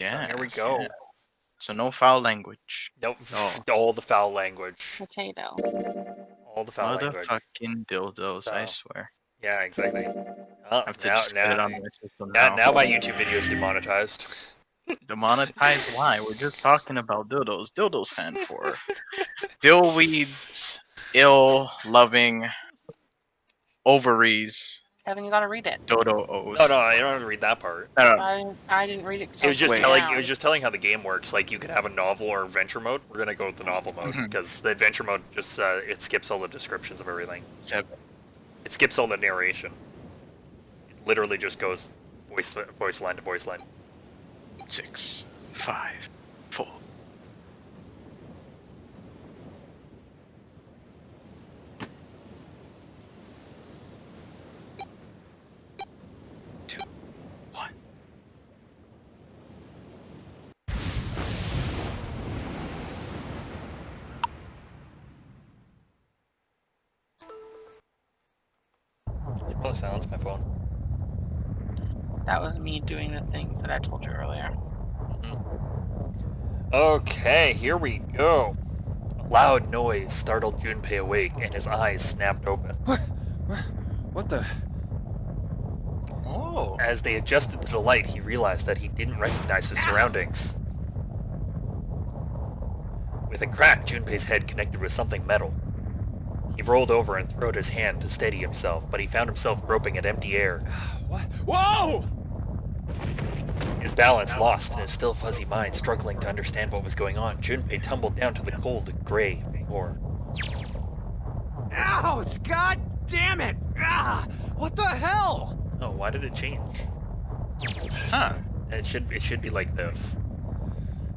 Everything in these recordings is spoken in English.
Yeah. Here we go. Yeah. So no foul language. Nope. No. All the foul language. Potato. All the foul language. Motherfucking dildos, I So, swear. yeah, exactly. I have to just get it on my system now. Now my YouTube video is demonetized. Demonetized? Why? We're just talking about dildos. Dildos stand for dillweeds, ill, loving, ovaries, Kevin, you gotta read it. dodo-os. No, you don't have to read that part. I didn't read it. It was just Wait. telling. It was just telling how the game works. Like you could have a novel or adventure mode. We're gonna go with the novel mode because the adventure mode just it skips all the descriptions of everything. 7. It skips all the narration. It literally just goes voice line to voice line. 6, 5, 4. Probably silence my phone. That was me doing the things that I told you earlier. Okay, here we go. A loud noise startled Junpei awake, and his eyes snapped open. What the? Oh. As they adjusted to the light, he realized that he didn't recognize his surroundings. With a crack, Junpei's head connected with something metal. He rolled over and throwed his hand to steady himself, but he found himself groping at empty air. What? Whoa! His balance lost and his still fuzzy mind struggling to understand what was going on, Junpei tumbled down to the cold, gray floor. Ouch! God damn it! Ah! What the hell? Oh, why did it change? Huh. It should be like this.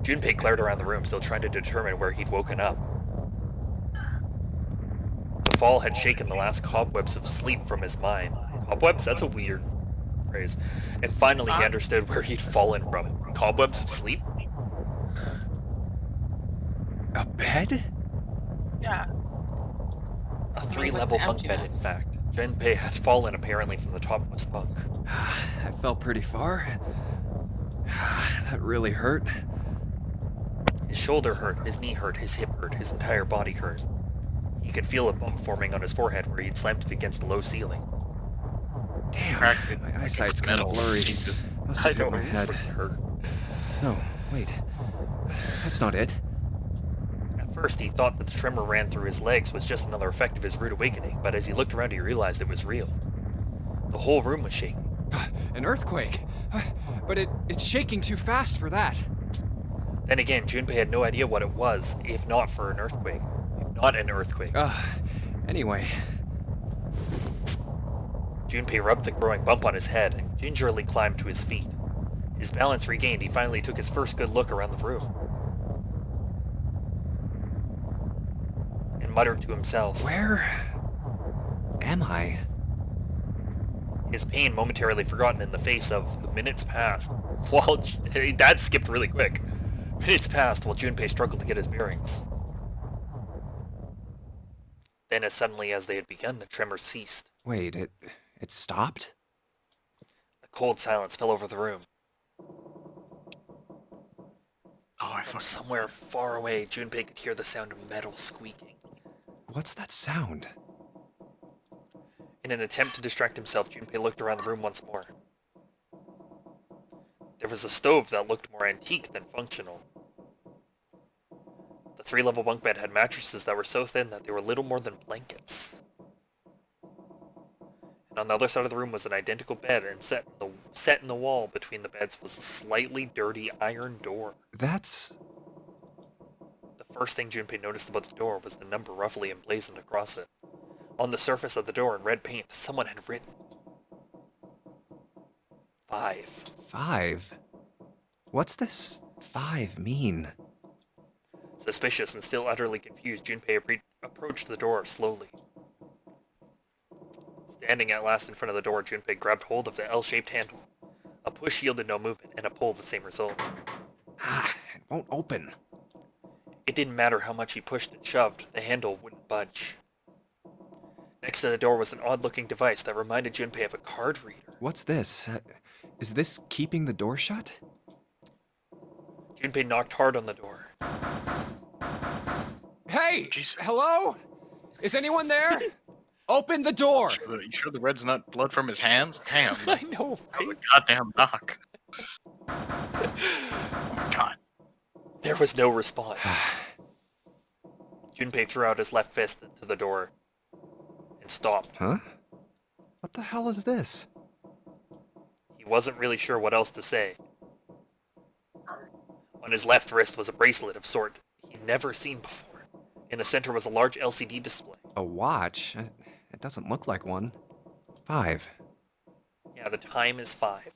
Junpei glared around the room, still trying to determine where he'd woken up. The fall had shaken the last cobwebs of sleep from his mind. Cobwebs? That's a weird phrase. And finally he understood where he'd fallen from. Cobwebs of sleep? A bed? Yeah. A 3-level bunk bed, in fact. Junpei had fallen apparently from the topmost bunk. I fell pretty far. That really hurt. His shoulder hurt, his knee hurt, his hip hurt, his entire body hurt. He could feel a bump forming on his forehead where he'd slammed it against the low ceiling. Damn, Cracked it. my eyesight's kind of blurry. Must I have hit know, my it head. freaking hurt. No, wait. That's not it. At first, he thought that the tremor ran through his legs was just another effect of his rude awakening, but as he looked around, he realized it was real. The whole room was shaking. An earthquake! But it's shaking too fast for that. Then again, Junpei had no idea what it was, if not for an earthquake. If not an earthquake. Anyway. Junpei rubbed the growing bump on his head and gingerly climbed to his feet. His balance regained, he finally took his first good look around the room. And muttered to himself, Where am I? his pain momentarily forgotten in the face of the minutes passed. While that skipped really quick. Minutes passed while Junpei struggled to get his bearings. Then, as suddenly as they had begun, the tremor ceased. Wait, it stopped? A cold silence fell over the room. Oh, From somewhere far away, Junpei could hear the sound of metal squeaking. What's that sound? In an attempt to distract himself, Junpei looked around the room once more. There was a stove that looked more antique than functional. The 3-level bunk bed had mattresses that were so thin that they were little more than blankets. And on the other side of the room was an identical bed, and set in the wall between the beds was a slightly dirty iron door. That's... The first thing Junpei noticed about the door was the number roughly emblazoned across it. On the surface of the door in red paint, someone had written 5. 5? What's this 5 mean? Suspicious and still utterly confused, Junpei approached the door slowly. Standing at last in front of the door, Junpei grabbed hold of the L-shaped handle. A push yielded no movement, and a pull the same result. It won't open. It didn't matter how much he pushed and shoved, the handle wouldn't budge. Next to the door was an odd-looking device that reminded Junpei of a card reader. What's this? Is this keeping the door shut? Junpei knocked hard on the door. Hey! Jesus. Hello? Is anyone there? Open the door! You sure the red's not blood from his hands? Damn. I know, right? Goddamn knock. Oh my god. There was no response. Junpei threw out his left fist into the door and stopped. Huh? What the hell is this? He wasn't really sure what else to say. On his left wrist was a bracelet of sort he'd never seen before. In the center was a large LCD display. A watch? It doesn't look like one. 5. Yeah, the time is 5.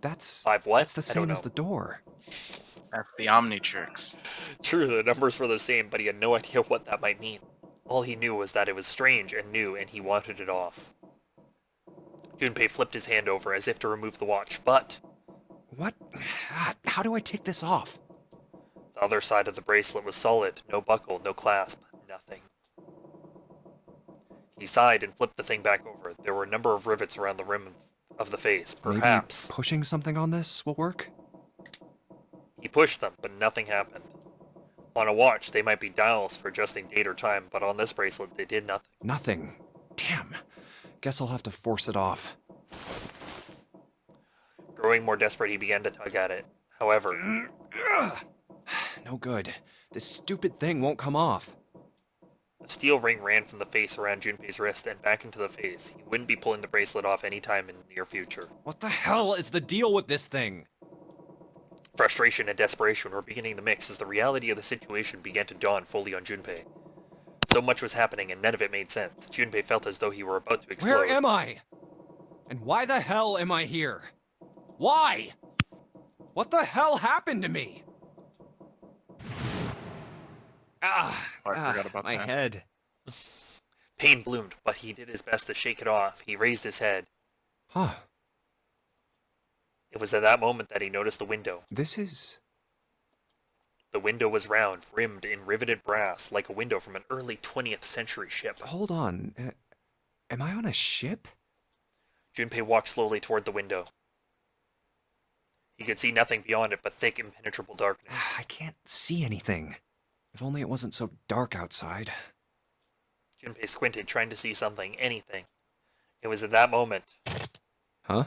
That's... 5 what? That's the I don't same as know. the door. That's the Omnitrix. True, the numbers were the same, but he had no idea what that might mean. All he knew was that it was strange and new, and he wanted it off. Junpei flipped his hand over as if to remove the watch, but What? How do I take this off? the other side of the bracelet was solid. No buckle, no clasp, nothing. He sighed and flipped the thing back over. There were a number of rivets around the rim of the face. Perhaps. Maybe pushing something on this will work? He pushed them, but nothing happened. On a watch, they might be dials for adjusting date or time, but on this bracelet, they did nothing. Nothing. Damn. Guess I'll have to force it off. Growing more desperate, he began to tug at it. However, No good. This stupid thing won't come off. a steel ring ran from the face around Junpei's wrist and back into the face. He wouldn't be pulling the bracelet off any time in the near future. What the hell is the deal with this thing? Frustration and desperation were beginning to mix as the reality of the situation began to dawn fully on Junpei. So much was happening and none of it made sense. Junpei felt as though he were about to explode. Where am I? And why the hell am I here? Why? What the hell happened to me? I forgot about my that. head. Pain bloomed, but he did his best to shake it off. He raised his head. Huh. It was at that moment that he noticed the window. This is... The window was round, rimmed in riveted brass, like a window from an early 20th century ship. Hold on. Am I on a ship? Junpei walked slowly toward the window. He could see nothing beyond it but thick, impenetrable darkness. I can't see anything. If only it wasn't so dark outside. Junpei squinted, trying to see something, anything. It was at that moment. Huh?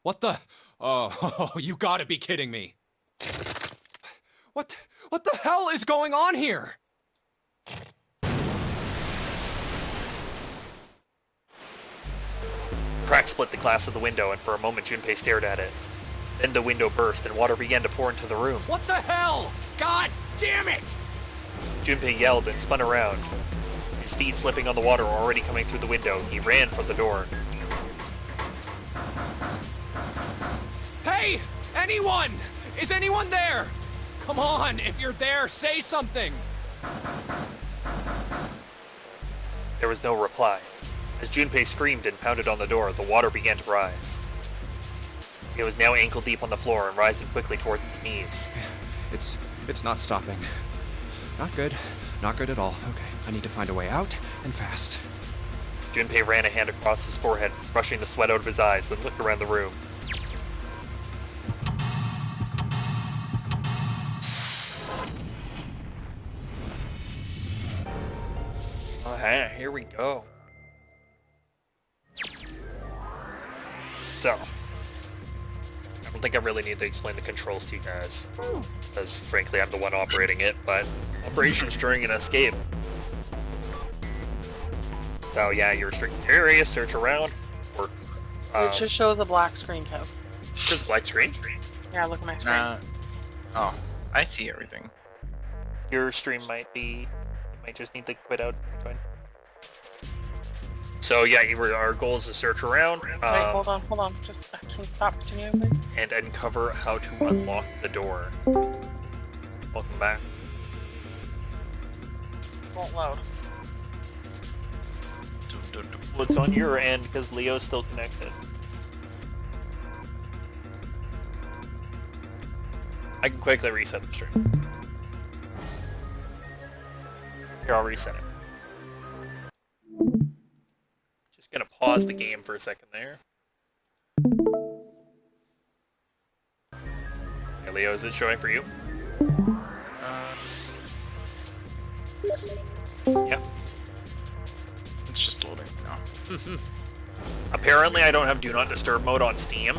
What the... Oh, you gotta be kidding me. What the hell is going on here? Cracks split the glass of the window, and for a moment Junpei stared at it. Then the window burst, and water began to pour into the room. What the hell? God damn it! Junpei yelled and spun around. His feet slipping on the water were already coming through the window. He ran for the door. Hey! Anyone! Is anyone there? Come on, if you're there, say something! There was no reply. As Junpei screamed and pounded on the door, the water began to rise. It was now ankle deep on the floor and rising quickly towards his knees. It's not stopping. Not good. Not good at all. Okay, I need to find a way out, and fast. Junpei ran a hand across his forehead, brushing the sweat out of his eyes, then looked around the room. Okay, here we go. So, I don't think I really need to explain the controls to you guys, because frankly I'm the one operating it, but operations during an escape. So yeah, you restrict areas, search around, work. It just shows a black screen, Kev. Just black screen. Yeah, look at my screen. Oh, I see everything. Your stream might be, you might just need to quit out. It's fine. So yeah, our goal is to search around. Wait, hold on. Just, can you stop continuing, please? And uncover how to unlock the door. Welcome back. Won't load. Well, it's on your end because Leo's still connected. I can quickly reset the stream. Here, I'll reset it. Just gonna pause the game for a second there. Leo, is it showing for you? Yeah. It's just loading now. Apparently, I don't have Do Not Disturb mode on Steam.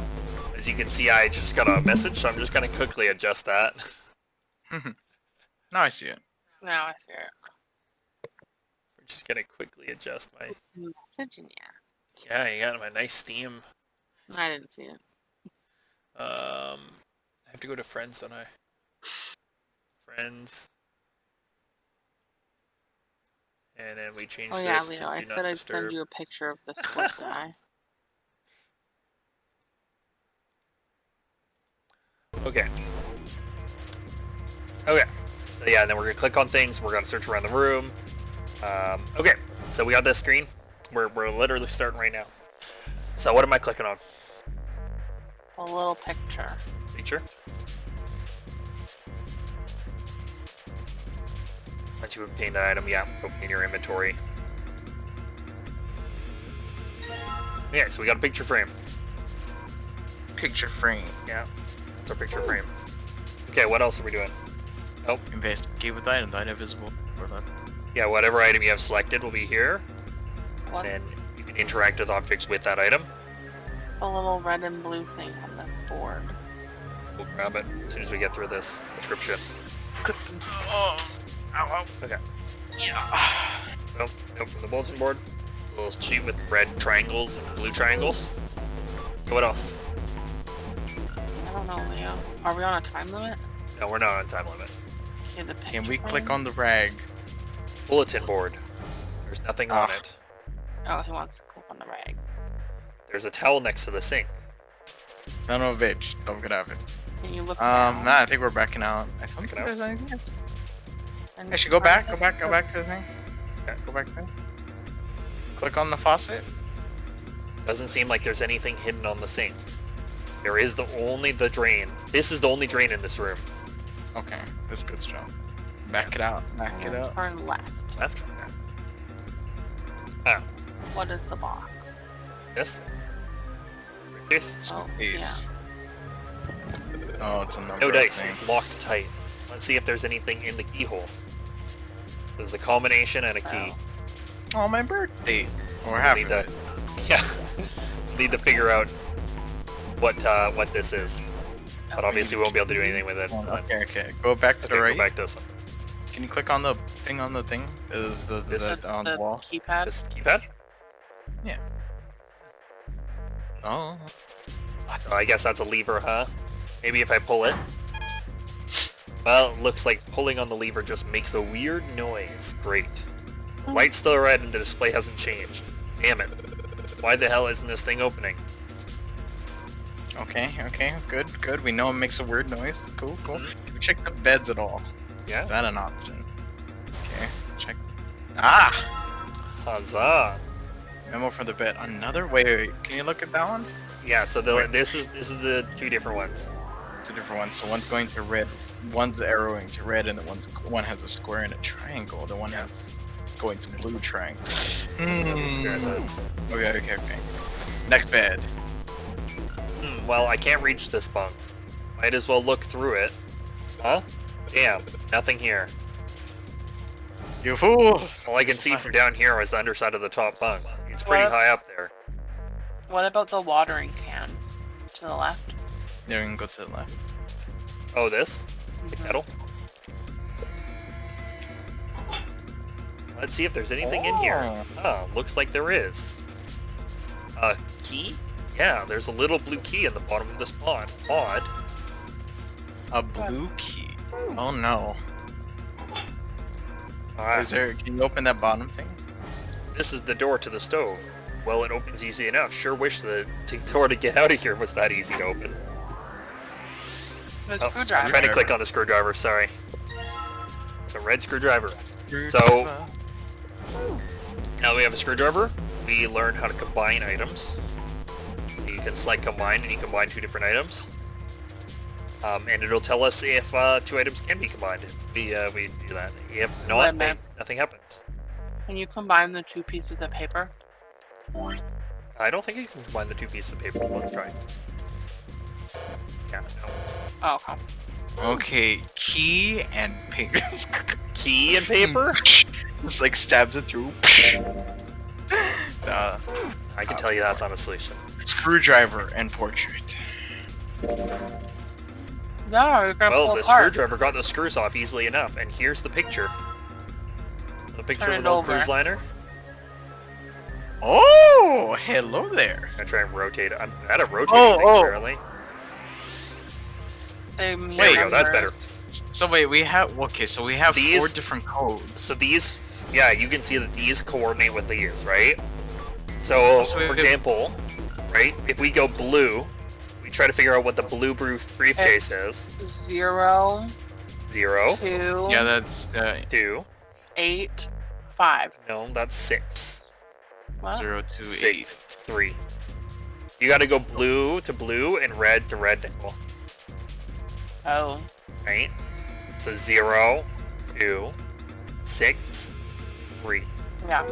As you can see, I just got a message, so I'm just gonna quickly adjust that. Now I see it. Now I see it. We're just gonna quickly adjust my. Messaging ya. Yeah, you got my nice Steam. I didn't see it. I have to go to friends, don't I? Friends. And then we change Oh this yeah, to Leo. I Do said Not I'd Disturb. send you a picture of the split guy. Okay. Okay. So yeah, then we're gonna click on things. We're gonna search around the room. Okay. So we got this screen. We're literally starting right now. So what am I clicking on? A little picture. Feature. Once you obtain an item, yeah, opening your inventory. Yeah, so we got a picture frame. Picture frame. Yeah, that's our picture frame. Okay, what else are we doing? Oh, Investigate with item. The item visible or left. yeah, whatever item you have selected will be here. What's Then you can interact with objects with that item. the little red and blue thing on the board? We'll grab it as soon as we get through this description. Oh, ow, ow. Okay. Yeah. Nope, nope from the bulletin board. A little sheet with red triangles and blue triangles. Okay, what else? I don't know, Leo. Are we on a time limit? No, we're not on time limit. Okay, the picture Can we frame? click on the rag? Bulletin board. There's nothing on Ah. it. Oh, he wants to click on the rag. There's a towel next to the sink. Son of a bitch. Don't get out of it. Can you look Nah, I think we're backing out. I don't think out? there's anything else. and Actually, go try back, to go back, go back to the thing. Okay. Go back there. Click on the faucet. Doesn't seem like there's anything hidden on the sink. There is only the drain. This is the only drain in this room. Okay, this good job. Back it out, back it and up. turn left. Left? Ah, What is the box? this? This? Oh, Ace. Oh, it's a number. No dice. thing. It's locked tight. Let's see if there's anything in the keyhole. There's a combination and a key. Oh, my birthday. Or We half need of to, it. yeah. We need to figure out what this is. But obviously we won't be able to do anything with it. Okay, okay. Go back to Okay, the right. go back to this one. Can you click on the thing on the thing? This- On the wall? keypad? This keypad? Oh. So I guess that's a lever, huh? Maybe if I pull it. Well, it looks like pulling on the lever just makes a weird noise. Great. The light's still red and the display hasn't changed. Damn it. Why the hell isn't this thing opening? Okay, okay. Good, good. We know it makes a weird noise. Cool, cool. We check the beds at all. Yeah? Is that an option? Okay, check. Ah! Huzzah! Memo from the bed. Another? Wait. Can you look at that one? Yeah, so Wait. this is the two different ones. Two different ones. So one's going to red. One's arrowing to red, and one has a square and a triangle. The one has going to blue triangle. Okay, okay, okay. Next bed. Well, I can't reach this bunk. Might as well look through it. Huh? Damn, nothing here. You fool! All I can see from down here is the underside of the top bunk. It's pretty What? high up there. What about the watering can? To the left? Yeah, we can go to the left. Oh, this? The Mhm. kettle? Let's see if there's anything in here. Oh, looks like there is. A key? Yeah, there's a little blue key in the bottom of this pod. Odd. A blue key. Oh no. Alright, Is there? Can you open that bottom thing? this is the door to the stove. Well, it opens easy enough. Sure wish the door to get out of here was that easy to open. The Oh, I'm screwdriver. trying to click on the screwdriver, sorry. It's a red screwdriver. So, now we have a screwdriver. We learned how to combine items. You can select combine and you combine two different items. And it'll tell us if two items can be combined. We do that. If not, Wait, then man. nothing happens. Can you combine the two pieces of paper? I don't think you can combine the two pieces of paper. Let's try. Yeah, no. Oh, okay. Okay, key and paper. Key and paper? Just like stabs it through. I can tell you that's not a solution. Screwdriver and portrait. No, you're gonna Well, pull the apart. screwdriver got the screws off easily enough, and here's the picture. The picture Turn of it an old over. cruise liner. Oh, hello there. I try and rotate it. I'm bad at rotating Oh, things, oh. apparently. They There we go, that's better. So wait, we have so we have 4 These- different codes. So these, yeah, you can see that these coordinate with these, right? So, So we for could- example, right, if we go blue, we try to figure out what the blue briefcase is. 0, 0, 2, Yeah, that's 2, 8, 5. no, that's 6. What? 0 to 8. 6, 3. You gotta go blue to blue and red to red nickel, Oh. right? So 0, 2, 6, 3. Yeah.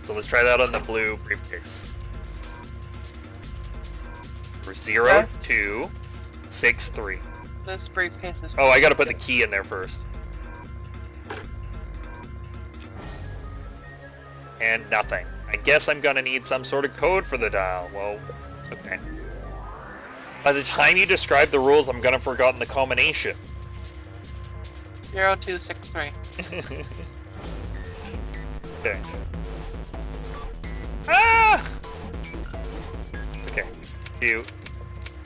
So let's try that on the blue briefcase. For 0, Okay. 2, 6, 3. This briefcase is. Oh, I gotta put the key in there first. And nothing. I guess I'm gonna need some sort of code for the dial. Well, okay. By the time you describe the rules, I'm gonna have forgotten the combination. 0, 2, 6, 3. Okay. Ah! Okay. 2,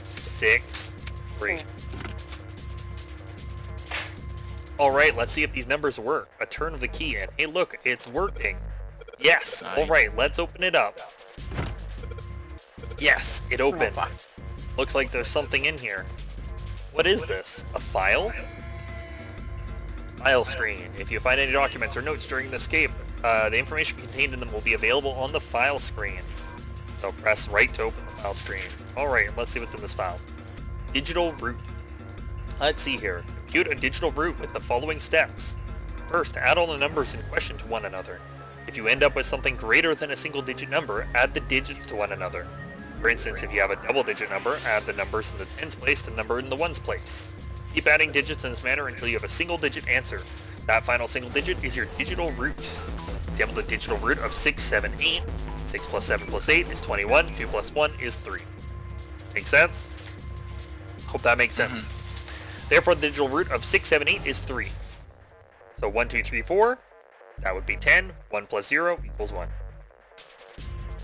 6, 3. Okay. Alright, let's see if these numbers work. A turn of the key in. Hey look, it's working. Yes. Nice. Alright, let's open it up. Yes, it opened. fuck. Looks like there's something in here. What is this? A file? File screen. If you find any documents or notes during the escape, the information contained in them will be available on the file screen. So press right to open the file screen. Alright, let's see what's in this file. Digital root. Let's see here. Compute a digital root with the following steps. First, add all the numbers in question to one another. If you end up with something greater than a single digit number, add the digits to one another. For instance, if you have a double digit number, add the numbers in the tens place to the number in the ones place. Keep adding digits in this manner until you have a single digit answer. That final single digit is your digital root. Example, the digital root of 6, 7, 8. 6 plus 7 plus 8 is 21. 2 plus 1 is 3. Make sense? Hope that makes sense. Therefore, the digital root of 6, 7, 8 is 3. So 1, 2, 3, 4. That would be 10. 1 plus 0 equals 1.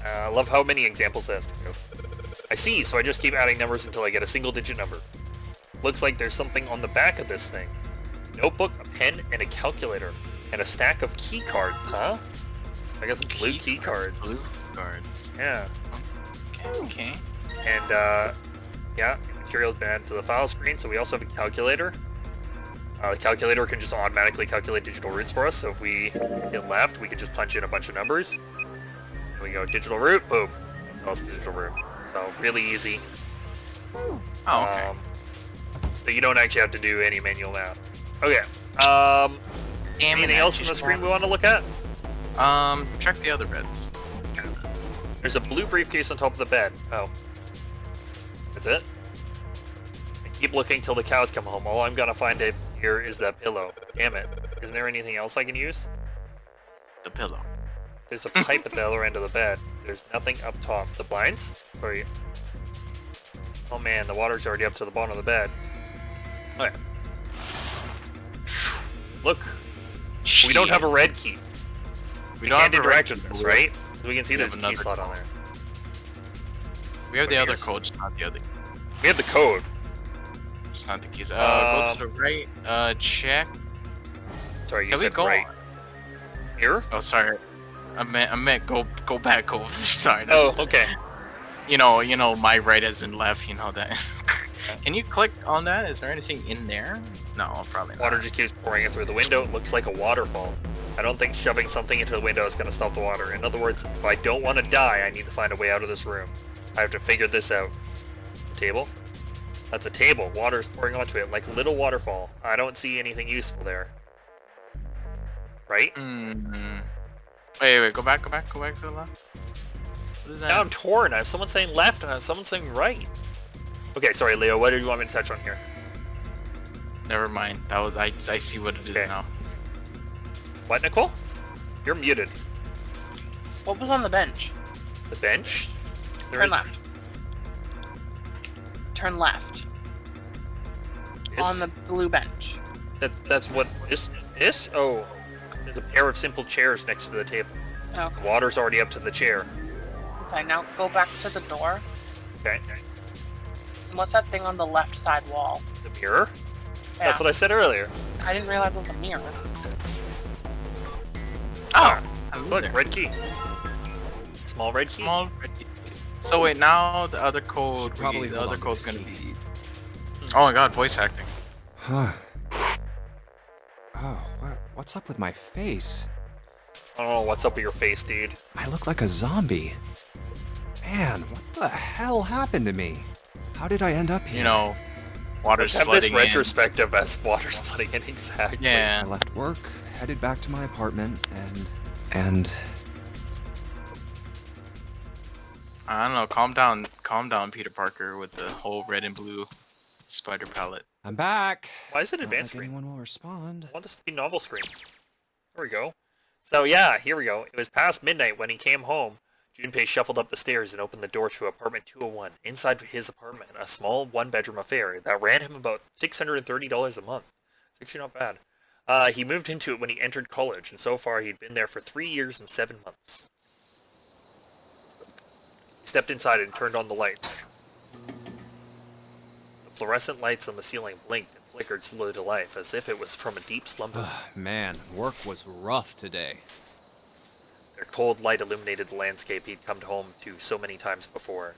I love how many examples that has to go. I see, so I just keep adding numbers until I get a single digit number. Looks like there's something on the back of this thing. Notebook, a pen, and a calculator. And a stack of key cards, huh? I got some blue key cards. Blue cards. Yeah. Okay. And, yeah, material's been added to the file screen, so we also have a calculator. The calculator can just automatically calculate digital roots for us, so if we hit left, we can just punch in a bunch of numbers. And we go digital root, boom. Tell us the digital root. So, really easy. Oh, okay. So you don't actually have to do any manual math. Okay. Damn it, Anything else on the screen we want to look at? Check the other beds. There's a blue briefcase on top of the bed. Oh. That's it? I keep looking till the cows come home. All I'm gonna find it here is that pillow. Damn it. Isn't there anything else I can use? The pillow. There's a pipe at the other end of the bed. There's nothing up top. The blinds? Sorry. Oh man, the water's already up to the bottom of the bed. Okay. Look, we don't have a red key. We Can't don't have a interact red with key, this, but right? We can see we there's a have key another slot on code. there. We have the What other is? code, just not the other. We have the code. Just not the keys. Go to the right. Check. Sorry, you Can we said go? right. Here? Oh, sorry. I meant go back over. Sorry. Oh, okay. You know, my right as in left. You know that. Can you click on that? Is there anything in there? No, probably not. Water just keeps pouring in through the window. It looks like a waterfall. I don't think shoving something into the window is going to stop the water. In other words, if I don't want to die, I need to find a way out of this room. I have to figure this out. Table? That's a table. Water is pouring onto it like a little waterfall. I don't see anything useful there. Right? Mm-hmm. Wait, go back to the left. What is that? Now I'm torn. I have someone saying left and I have someone saying right. Okay, sorry, Leo. What do you want me to touch on here? Never mind. That was I see what it is Okay. now. What, Nicole? You're muted. What was on the bench? The bench? Turn left. Turn left. On the blue bench. That's what this is? Oh. There's a pair of simple chairs next to the table. Okay. The water's already up to the chair. Okay, now go back to the door. Okay. What's that thing on the left side wall? The mirror? Yeah. That's what I said earlier. I didn't realize it was a mirror. Ah, Hello look, there. red key. Small red key. Small red key. So wait, now the other code. Probably the hold other on to code's this gonna key. be. Oh my god, voice acting. Huh. Oh, what's up with my face? I don't know what's up with your face, dude. I look like a zombie. Man, what the hell happened to me? How did I end up here? You know, water's Let's have this flooding in. retrospective as water's flooding in exactly. I Yeah. left work, headed back to my apartment, and I don't know. Calm down, Peter Parker, with the whole red and blue spider palette. I'm back. Why is it Not advanced like screen? anyone will respond. I want this to be novel screen. There we go. So yeah, here we go. It was past midnight when he came home. Junpei shuffled up the stairs and opened the door to apartment 201. Inside his apartment, a small one-bedroom affair that ran him about $630 a month. It's actually not bad. He moved into it when he entered college, and so far he'd been there for 3 years and 7 months. He stepped inside and turned on the lights. The fluorescent lights on the ceiling blinked and flickered slowly to life, as if it was from a deep slumber. Man, work was rough today. Their cold light illuminated the landscape he'd come home to so many times before.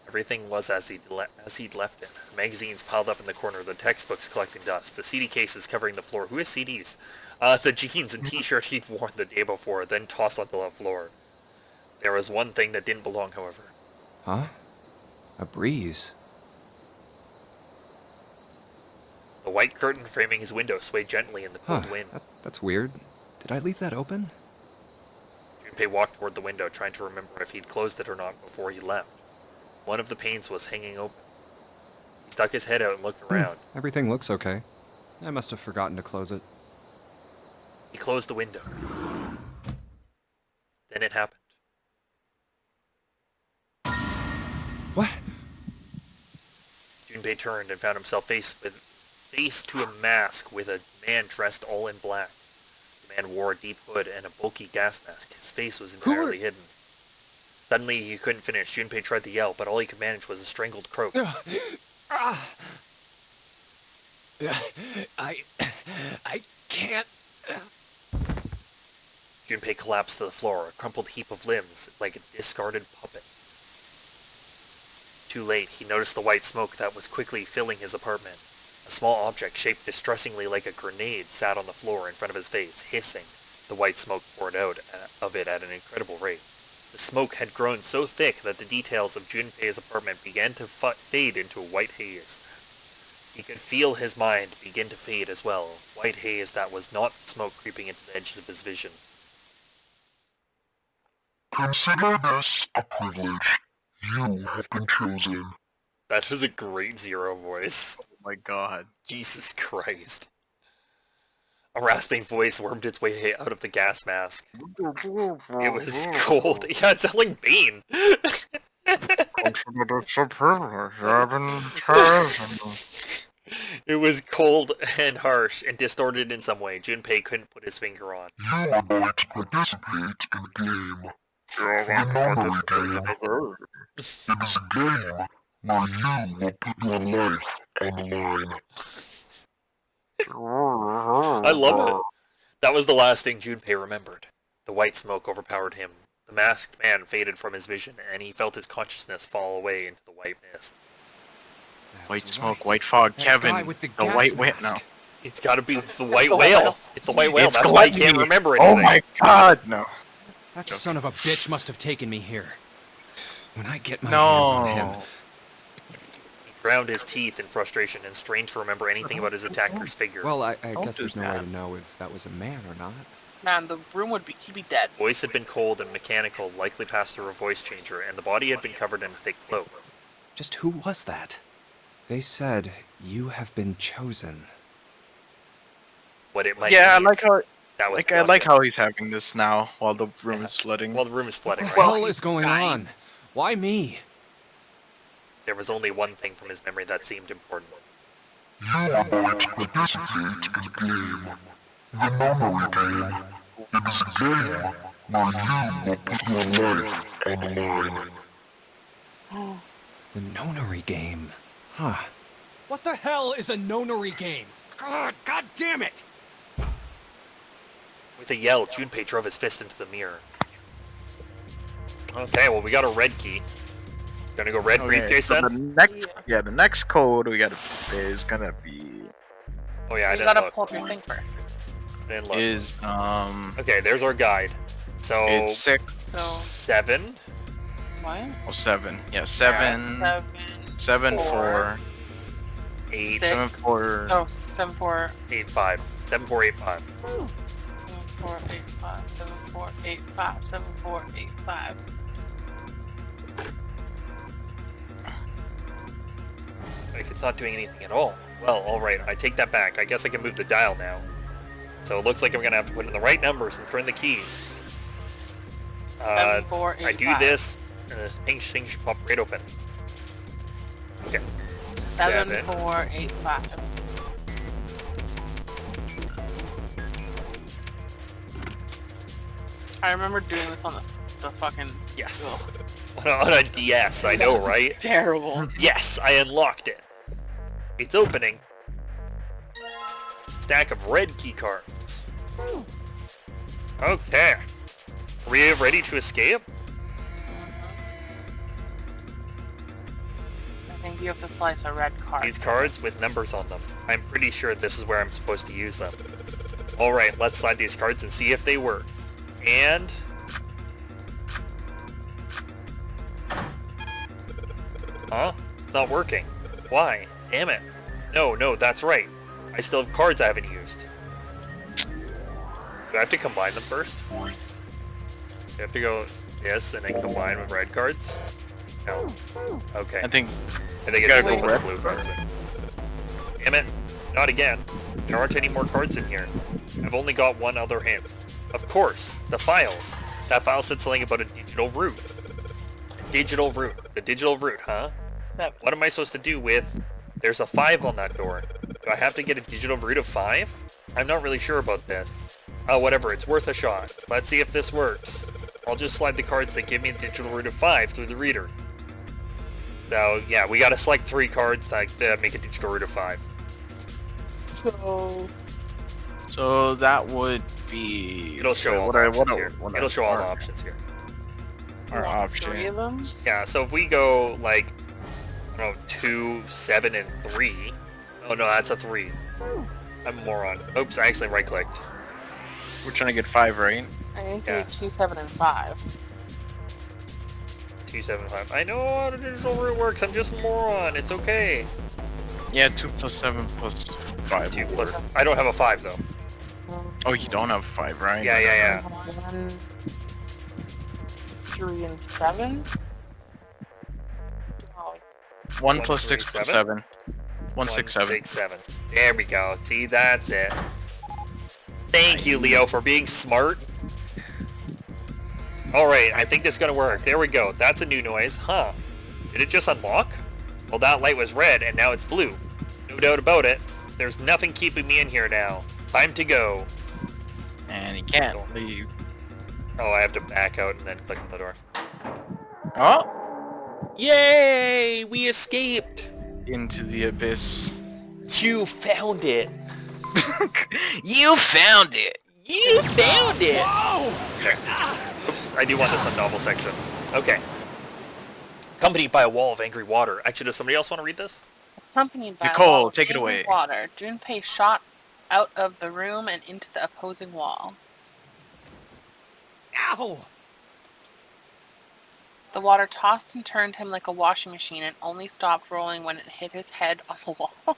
Everything was as he'd left it. The magazines piled up in the corner, the textbooks collecting dust, the CD cases covering the floor. Who has CDs? The jeans and t-shirt he'd worn the day before, then tossed onto the floor. There was one thing that didn't belong, however. Huh? A breeze. The white curtain framing his window swayed gently in the cold wind. That's weird. Did I leave that open? Junpei walked toward the window, trying to remember if he'd closed it or not before he left. One of the panes was hanging open. He stuck his head out and looked around. Everything looks okay. I must have forgotten to close it. He closed the window. Then it happened. What? Junpei turned and found himself face to a mask with a man dressed all in black. The man wore a deep hood and a bulky gas mask. His face was entirely hidden. Suddenly, he couldn't finish. Junpei tried to yell, but all he could manage was a strangled croak. I can't. Junpei collapsed to the floor, a crumpled heap of limbs, like a discarded puppet. Too late, he noticed the white smoke that was quickly filling his apartment. A small object shaped distressingly like a grenade sat on the floor in front of his face, hissing. The white smoke poured out of it at an incredible rate. The smoke had grown so thick that the details of Junpei's apartment began to fade into a white haze. He could feel his mind begin to fade as well, white haze that was not smoke creeping into the edges of his vision. Consider this a privilege. You have been chosen. That was a great Zero voice. Oh my god. Jesus Christ. A rasping voice wormed its way out of the gas mask. It was cold. Yeah, it sounded like Bane. Consider this a privilege. You have been chosen. It was cold and harsh and distorted in some way. Junpei couldn't put his finger on. You are going to participate in a game. The Nonary game. It is a game where you will put your life on the line. I love it. That was the last thing Junpei remembered. The white smoke overpowered him. The masked man faded from his vision, and he felt his consciousness fall away into the white mist. White smoke, white fog, That Kevin. guy with the The gas white whale. mask. No. It's gotta be the white whale. It's the white whale. It's That's why he can't Gluttony. remember Oh anything. my god, no. That son of a bitch must have taken me here. When I get my hands No. on him. He ground his teeth in frustration and strained to remember anything about his attacker's figure. Well, I Don't guess do there's no way that. to know if that was a man or not. Man, the room he'd be dead. The voice had been cold and mechanical, likely passed through a voice changer, and the body had been covered in a thick cloak. Just who was that? They said, you have been chosen. what it might Yeah, I mean. like how That was I like productive. how he's having this now while the room is flooding. Well, the room is flooding, What right? the hell is going on? Why me? There was only one thing from his memory that seemed important. You are going to participate in a game. The Nonary game. It is a game where you will put your life on the line. The Nonary game. Huh. What the hell is a Nonary game? God damn it! With a yell, Junpei drove his fist into the mirror. Okay, well, we got a red key. Gonna go red briefcase so then? the next code we got is gonna be Oh yeah, I You didn't gotta look. pull up your thing first. Didn't look. is Okay, there's our guide. So it's 6 So 7, what? or 7. Yeah, 7 7 4 8, 6. 7 4 Oh, 7 4 8, 5. 7, 4, 8, 5. 7 4 8 5 7 4 8 5 7 4 8 5. Like, it's not doing anything at all. Well, alright, I take that back. I guess I can move the dial now. So it looks like I'm gonna have to put in the right numbers and turn the key. 7 4 8 I do 5. this, and this pink thing should pop right open. Okay. 7 4 8 5. I remember doing this on the fucking. Yes. Ugh. On a DS, I know, right? Terrible. Yes, I unlocked it. It's opening. Stack of red key cards. Okay. Are we ready to escape? I think you have to slice a red card. These cards with numbers on them. I'm pretty sure this is where I'm supposed to use them. Alright, let's slide these cards and see if they work. And... Huh? It's not working. Why? Damn it. No, that's right. I still have cards I haven't used. Do I have to combine them first? Do I have to go this and then combine with red cards? No. Okay. I think I think You I gotta just go put the red. blue cards in. Damn it. Not again. There aren't any more cards in here. I've only got one other hint. Of course, the files. That file said something about a digital root. Digital root. The digital root, huh? 7. What am I supposed to do with... There's a 5 on that door. Do I have to get a digital root of 5? I'm not really sure about this. Oh, whatever, it's worth a shot. Let's see if this works. I'll just slide the cards that give me a digital root of 5 through the reader. So, yeah, we gotta select 3 cards that make a digital root of 5. so that would be It'll show all what the are- options what are- here. what are It'll show all the our- options here. our Three of them? options. Yeah, so if we go, like, I don't know, 2, 7, and 3... Oh, no, that's a 3. I'm a moron. Oops, I accidentally right-clicked. We're trying to get 5, right? I think Yeah. 2 7 and 5. 2, 7, 5. I know how the digital root works, I'm just a moron. It's okay. Yeah, 2 plus 7 plus 5. 2 plus... I don't have a 5, though. Oh, you don't have 5, right? Yeah. 1 3 and 7. Oh, 1 1, plus 3, 6 plus 7? 7. 1 6 7. 6, 7. There we go. See, that's it. Thank you, Leo, for being smart. Alright, I think this is gonna work. There we go. That's a new noise. Huh. Did it just unlock? Well, that light was red, and now it's blue. No doubt about it. There's nothing keeping me in here now. Time to go. And you can't leave. Oh, I have to back out and then click on the door. Oh! Yay! We escaped! Into the abyss. You found it! You found it! You found it! Okay. Oops, I do want this on novel section. Okay. Accompanied by a wall of angry water. Actually, does somebody else want to read this? accompanied by a Nicole, wall of take it angry away. water, Junpei shot out of the room and into the opposing wall. Ow! The water tossed and turned him like a washing machine and only stopped rolling when it hit his head on the wall.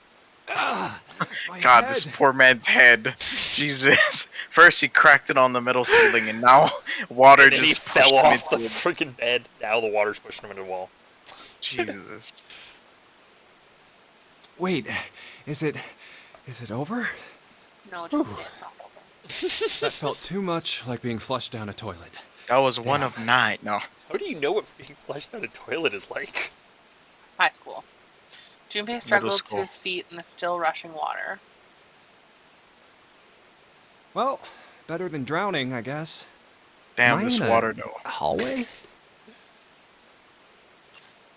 My God, head. this poor man's head. Jesus. First he cracked it on the metal ceiling, and now water And then he just fell pushed him off the into freaking bed. Now the water's pushing him into the wall. Jesus. Wait, is it over? No, Junpei, it's not over. That felt too much like being flushed down a toilet. That was one Damn. of 9. No. How do you know what being flushed down a toilet is like? High school. Junpei struggled to school. his feet in the still rushing water. Well, better than drowning, I guess. Damn, Am I this in a water though. hallway?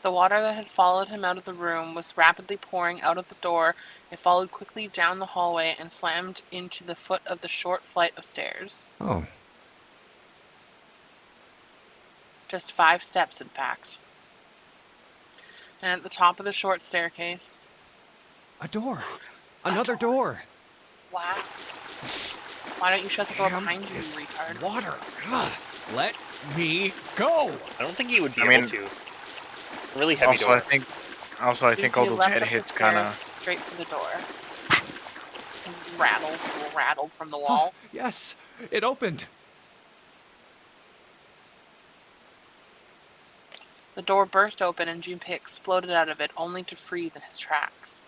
The water that had followed him out of the room was rapidly pouring out of the door. It followed quickly down the hallway and slammed into the foot of the short flight of stairs. Oh, Just 5 steps, in fact. And at the top of the short staircase... a door. Another door. Wow. Why don't you shut the door Damn behind you, this retard? water. Ugh. Let me go. I don't think he would be I able mean- to. Really heavy Also, door. I think all Junpei those leapt head up the hits stairs kind of. straight for the door. He's rattled from the wall. Yes, it opened. The door burst open and Junpei exploded out of it, only to freeze in his tracks.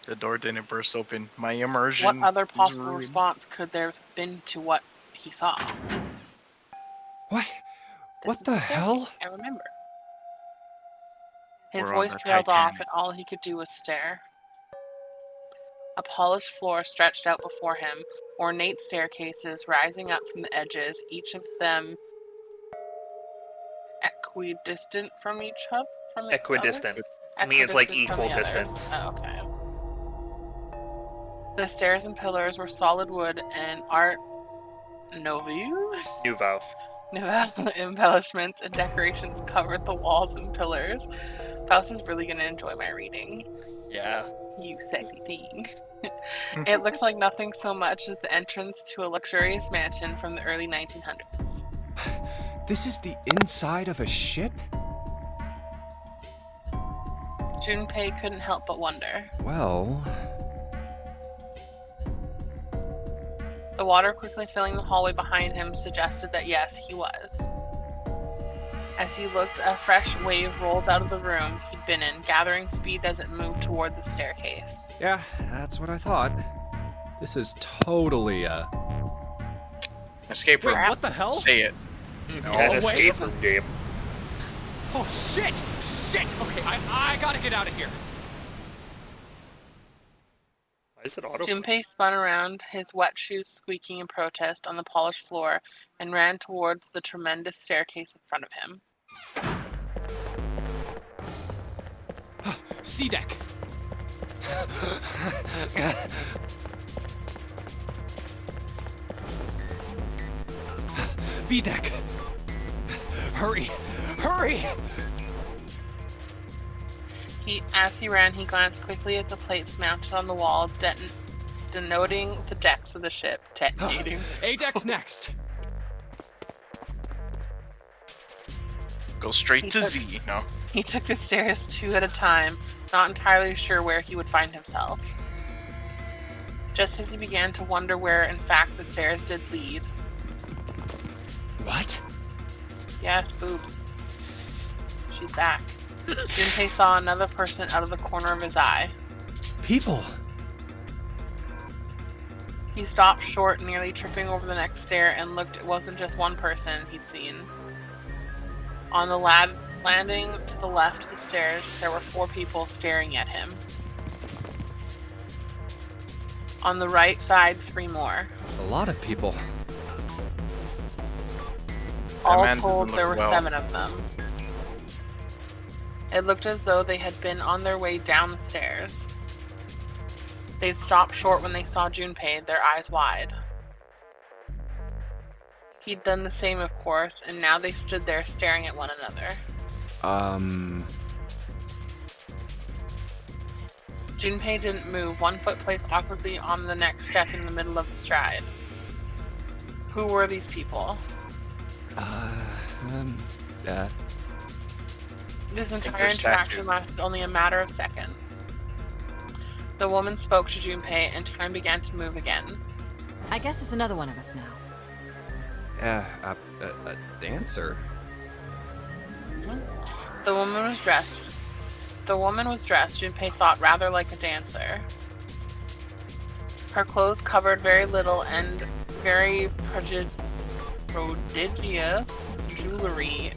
The door didn't burst open. My immersion. What other is possible ruined. response could there have been to what he saw? What? This What is the the hell? staircase, I remember. His We're on voice the trailed off, Titanic. and all he could do was stare. A polished floor stretched out before him, ornate staircases rising up from the edges, each of them equidistant from each other. Equidistant. I mean, it's like Equidistant from equal the others. distance. Oh, okay. The stairs and pillars were solid wood and Art Nouveau Nouveau. embellishments and decorations covered the walls and pillars. Faust is really going to enjoy my reading. Yeah. You sexy thing. It looked like nothing so much as the entrance to a luxurious mansion from the early 1900s. This is the inside of a ship? Junpei couldn't help but wonder. Well, The water quickly filling the hallway behind him suggested that yes, he was. As he looked, a fresh wave rolled out of the room he'd been in, gathering speed as it moved toward the staircase. yeah, that's what I thought. This is totally Escape room. Wait, what the hell? Say it. Yeah, away an escape from- room game. Oh, shit! Shit! Okay, I gotta get out of here. Why is it auto? Junpei spun around, his wet shoes squeaking in protest on the polished floor, and ran towards the tremendous staircase in front of him. C deck. B deck. Hurry! Hurry! As he ran, he glanced quickly at the plates mounted on the wall, denoting the decks of the ship. Detonating. A deck's next. Go straight He to took- Z. No. He took the stairs 2 at a time, not entirely sure where he would find himself. Just as he began to wonder where, in fact, the stairs did lead. What? Yes, boobs. She's back. Junpei saw another person out of the corner of his eye. People. He stopped short, nearly tripping over the next stair, and looked. It wasn't just one person he'd seen. On the landing to the left of the stairs, there were 4 people staring at him. On the right side, 3 more. A lot of people. All man told, doesn't there look were well. 7 of them. It looked as though they had been on their way down the stairs. They'd stopped short when they saw Junpei, their eyes wide. He'd done the same, of course, and now they stood there staring at one another. Junpei didn't move, one foot placed awkwardly on the next step in the middle of the stride. Who were these people? This entire they're interaction statues. lasted only a matter of seconds. The woman spoke to Junpei, and time began to move again. I guess it's another one of us now. A dancer? The woman was dressed. Junpei thought, rather like a dancer. Her clothes covered very little and very prodigious jewelry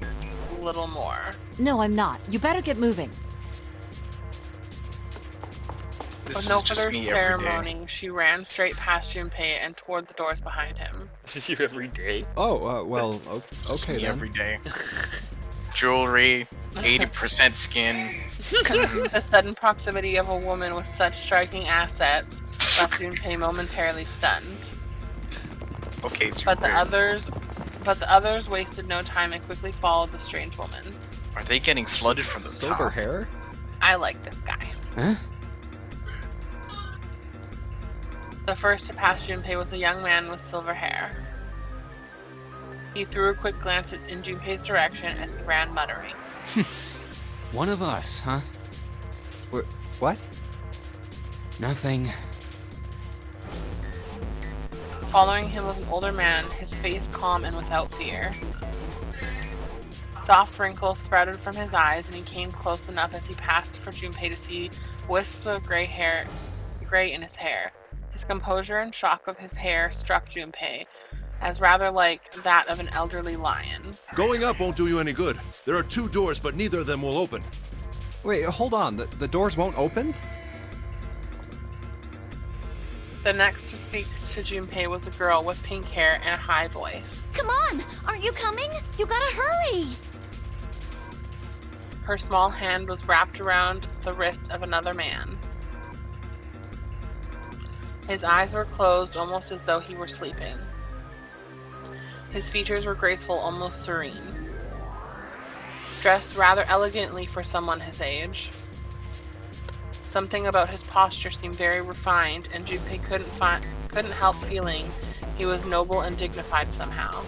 little more. No, I'm not. You better get moving. This With is no just further me every day. ceremony, she ran straight past Junpei and toward the doors behind him. This is you every day. Oh, well, Just okay me then. every day. Jewelry, 80% skin. The sudden proximity of a woman with such striking assets left Junpei momentarily stunned. Okay, too But the weird. others wasted no time and quickly followed the strange woman. Are they getting flooded from the Silver top? hair? I like this guy. Huh? The first to pass Junpei was a young man with silver hair. He threw a quick glance in Junpei's direction as he ran, muttering. One of us, huh? What? Nothing. Following him was an older man, his face calm and without fear. Soft wrinkles sprouted from his eyes, and he came close enough as he passed for Junpei to see wisps of gray in his hair. His composure and shock of his hair struck Junpei as rather like that of an elderly lion. Going up won't do you any good. There are 2 doors, but neither of them will open. Wait, hold on. The doors won't open? The next to speak to Junpei was a girl with pink hair and a high voice. Come on! Aren't you coming? You gotta hurry! Her small hand was wrapped around the wrist of another man. His eyes were closed, almost as though he were sleeping. His features were graceful, almost serene. Dressed rather elegantly for someone his age. Something about his posture seemed very refined, and Junpei couldn't help feeling he was noble and dignified somehow.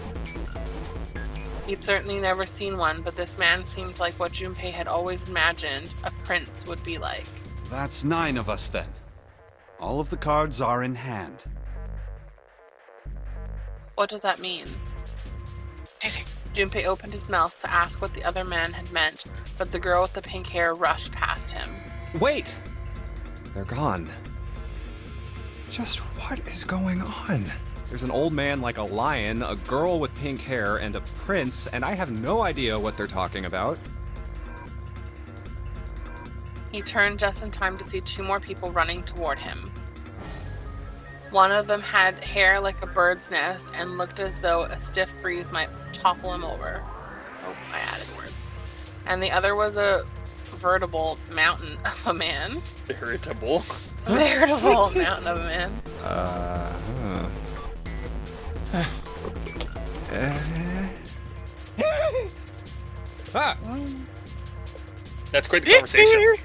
He'd certainly never seen one, but this man seemed like what Junpei had always imagined a prince would be like. That's 9 of us then. All of the cards are in hand. What does that mean? Junpei opened his mouth to ask what the other man had meant, but the girl with the pink hair rushed past him. Wait! They're gone. Just what is going on? There's an old man like a lion, a girl with pink hair, and a prince, and I have no idea what they're talking about. He turned just in time to see 2 more people running toward him. One of them had hair like a bird's nest and looked as though a stiff breeze might topple him over. Oh, I added words. And the other was a veritable mountain of a man. Irritable. A veritable mountain of a man. Ah! That's quite the conversation.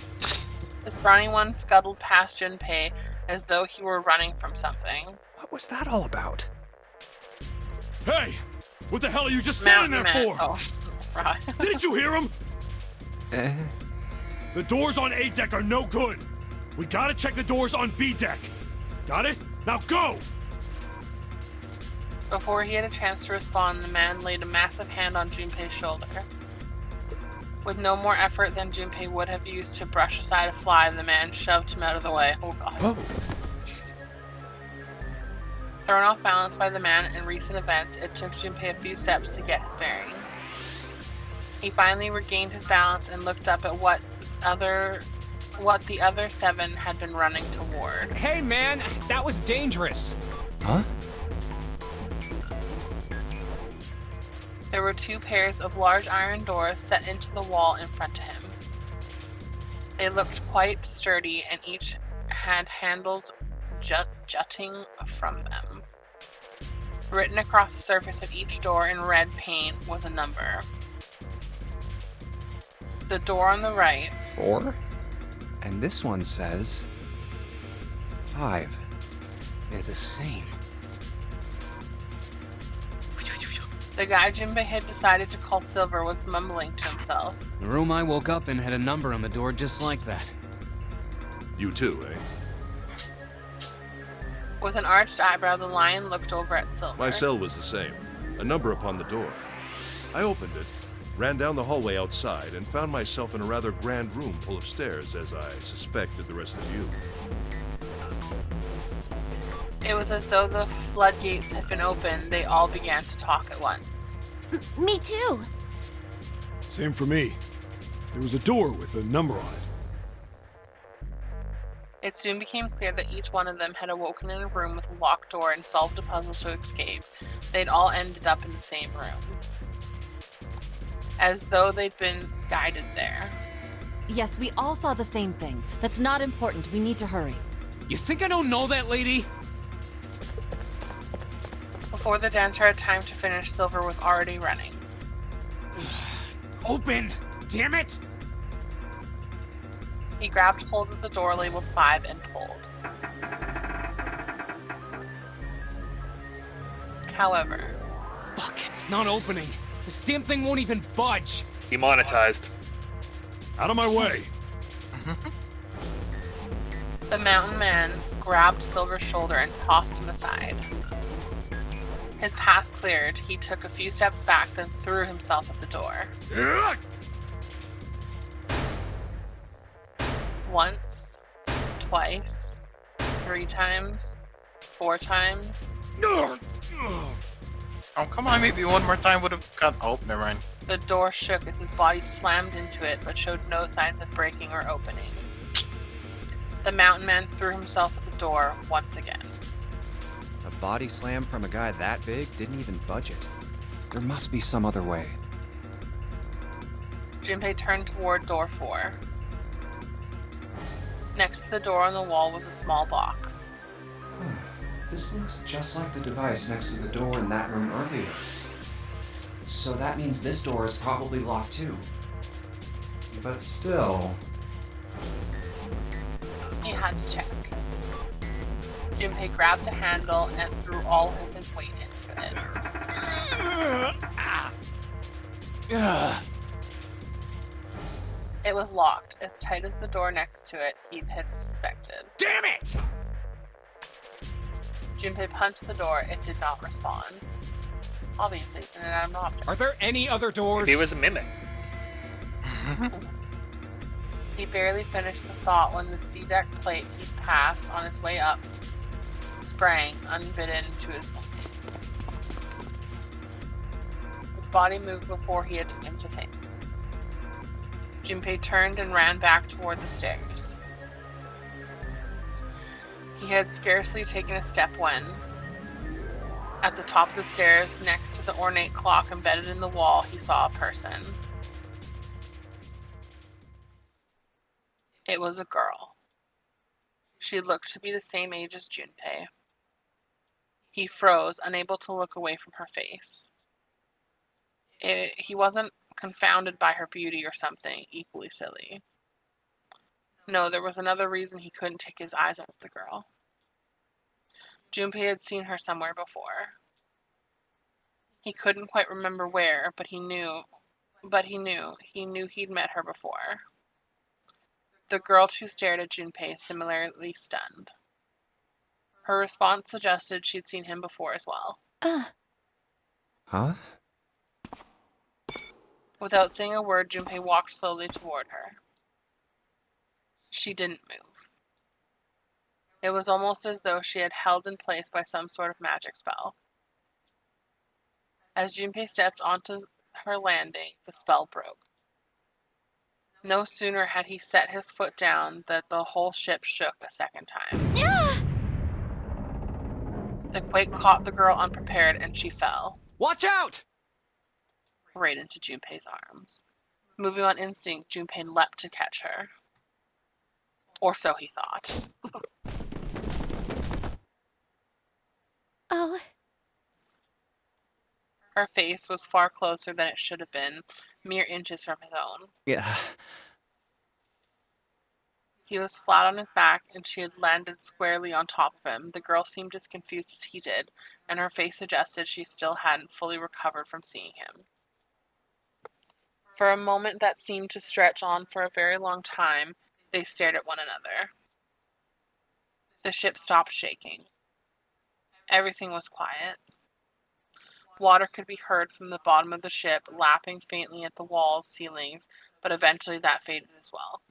The scrawny one scuttled past Junpei as though he were running from something. What was that all about? Hey! What the hell are you just standing Mountain there man. for? Oh, right. Didn't you hear him? The doors on A deck are no good. We gotta check the doors on B deck. Got it? Now go! Before he had a chance to respond, the man laid a massive hand on Junpei's shoulder. With no more effort than Junpei would have used to brush aside a fly, the man shoved him out of the way. Oh god. Whoa. Thrown off balance by the man in recent events, it took Junpei a few steps to get his bearings. He finally regained his balance and looked up at what the other 7 had been running toward. Hey man, that was dangerous! Huh? There were 2 pairs of large iron doors set into the wall in front of him. They looked quite sturdy, and each had handles jutting from them. Written across the surface of each door in red paint was a number. The door on the right. 4? And this one says 5. They're the same. The guy Junpei had decided to call Silver was mumbling to himself. The room I woke up in had a number on the door just like that. You too, eh? With an arched eyebrow, the lion looked over at Silver. My cell was the same. A number upon the door. I opened it, ran down the hallway outside, and found myself in a rather grand room full of stairs, as I suspected the rest of you. It was as though the floodgates had been opened. They all began to talk at once. Me too. Same for me. There was a door with a number on it. It soon became clear that each one of them had awoken in a room with a locked door and solved a puzzle to escape. They'd all ended up in the same room. As though they'd been guided there. Yes, we all saw the same thing. That's not important. We need to hurry. You think I don't know that lady? Before the dancer had time to finish, Silver was already running. Open! Damn it! He grabbed hold of the door labeled 5 and pulled. However... Fuck, it's not opening. This damn thing won't even budge. Demonetized. Out of my way! The mountain man grabbed Silver's shoulder and tossed him aside. His path cleared, he took a few steps back, then threw himself at the door. Once, twice, 3 times, 4 times. Oh, come on, maybe one more time would have got. Oh, never mind. The door shook as his body slammed into it, but showed no signs of breaking or opening. The mountain man threw himself at the door once again. A body slam from a guy that big didn't even budge it. There must be some other way. Junpei turned toward door 4. Next to the door on the wall was a small box. This looks just like the device next to the door in that room earlier. So that means this door is probably locked too. But still... He had to check. Junpei grabbed a handle and threw all of his weight into it. It was locked, as tight as the door next to it he had suspected. Damn it! Junpei punched the door. It did not respond. Obviously, it's an inanimate object. Are there any other doors? Maybe it was a mimic. He barely finished the thought when the C-deck plate he'd passed on his way up sprang, unbidden, to his feet. His body moved before he had time to think. Junpei turned and ran back toward the stairs. He had scarcely taken a step when, at the top of the stairs, next to the ornate clock embedded in the wall, he saw a person. It was a girl. She looked to be the same age as Junpei. He froze, unable to look away from her face. He wasn't confounded by her beauty or something equally silly. No, there was another reason he couldn't take his eyes off the girl. Junpei had seen her somewhere before. He couldn't quite remember where, but he knew he'd met her before. The girl too stared at Junpei, similarly stunned. Her response suggested she'd seen him before as well. Huh? Without saying a word, Junpei walked slowly toward her. She didn't move. It was almost as though she had held in place by some sort of magic spell. As Junpei stepped onto her landing, the spell broke. No sooner had he set his foot down than the whole ship shook a second time. The quake caught the girl unprepared and she fell. Watch out! Right into Junpei's arms. Moving on instinct, Junpei leapt to catch her. Or so he thought. Oh. Her face was far closer than it should have been, mere inches from his own. Yeah. He was flat on his back, and she had landed squarely on top of him. The girl seemed as confused as he did, and her face suggested she still hadn't fully recovered from seeing him. For a moment that seemed to stretch on for a very long time, they stared at one another. The ship stopped shaking. Everything was quiet. Water could be heard from the bottom of the ship, lapping faintly at the walls, ceilings, but eventually that faded as well.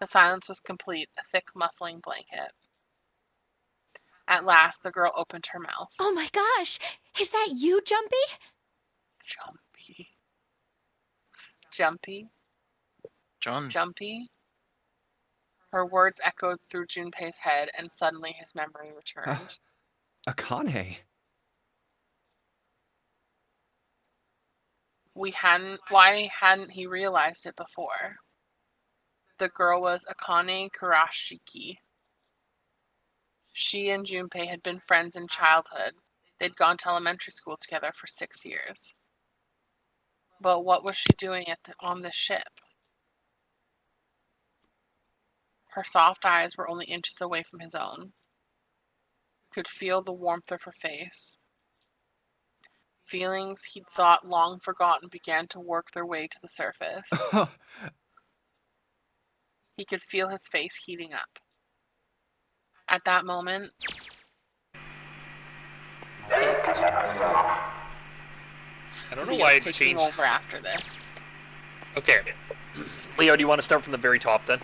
The silence was complete, a thick, muffling blanket. At last, the girl opened her mouth. Oh my gosh! Is that you, Jumpy? Jumpy. Jumpy. John. Jumpy. Her words echoed through Junpei's head, and suddenly his memory returned. Akane. Why hadn't he realized it before? The girl was Akane Kurashiki. She and Junpei had been friends in childhood. They'd gone to elementary school together for 6 years. But what was she doing on this ship? Her soft eyes were only inches away from his own. He could feel the warmth of her face. Feelings he'd thought long forgotten began to work their way to the surface. He could feel his face heating up. At that moment, I don't know why it taking changed. over after this. Okay. Leo, do you want to start from the very top then?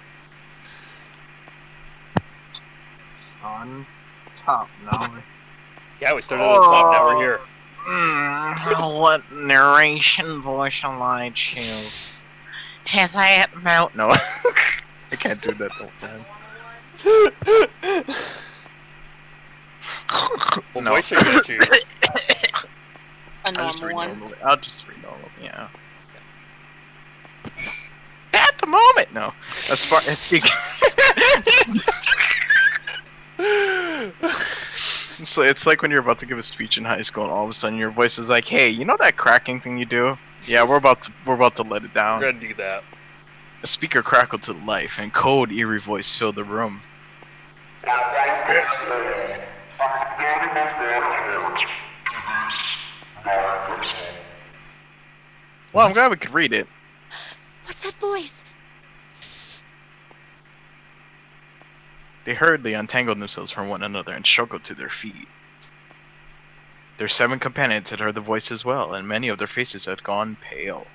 On top now. Yeah, we started at the top, now we're here. What narration voice shall I choose? Has I at mount? No, I can't do that the whole time. What voice are you gonna choose? A normal one. Normally. I'll just read normal. Yeah. At the moment, no. As far as it's like when you're about to give a speech in high school, and all of a sudden your voice is like, "Hey, you know that cracking thing you do? Yeah, we're about to let it down." We're gonna do that. A speaker crackled to life, and cold, eerie voice filled the room. Well, I'm glad we could read it. What's that voice? They hurriedly untangled themselves from one another and struggled to their feet. Their 7 companions had heard the voice as well, and many of their faces had gone pale.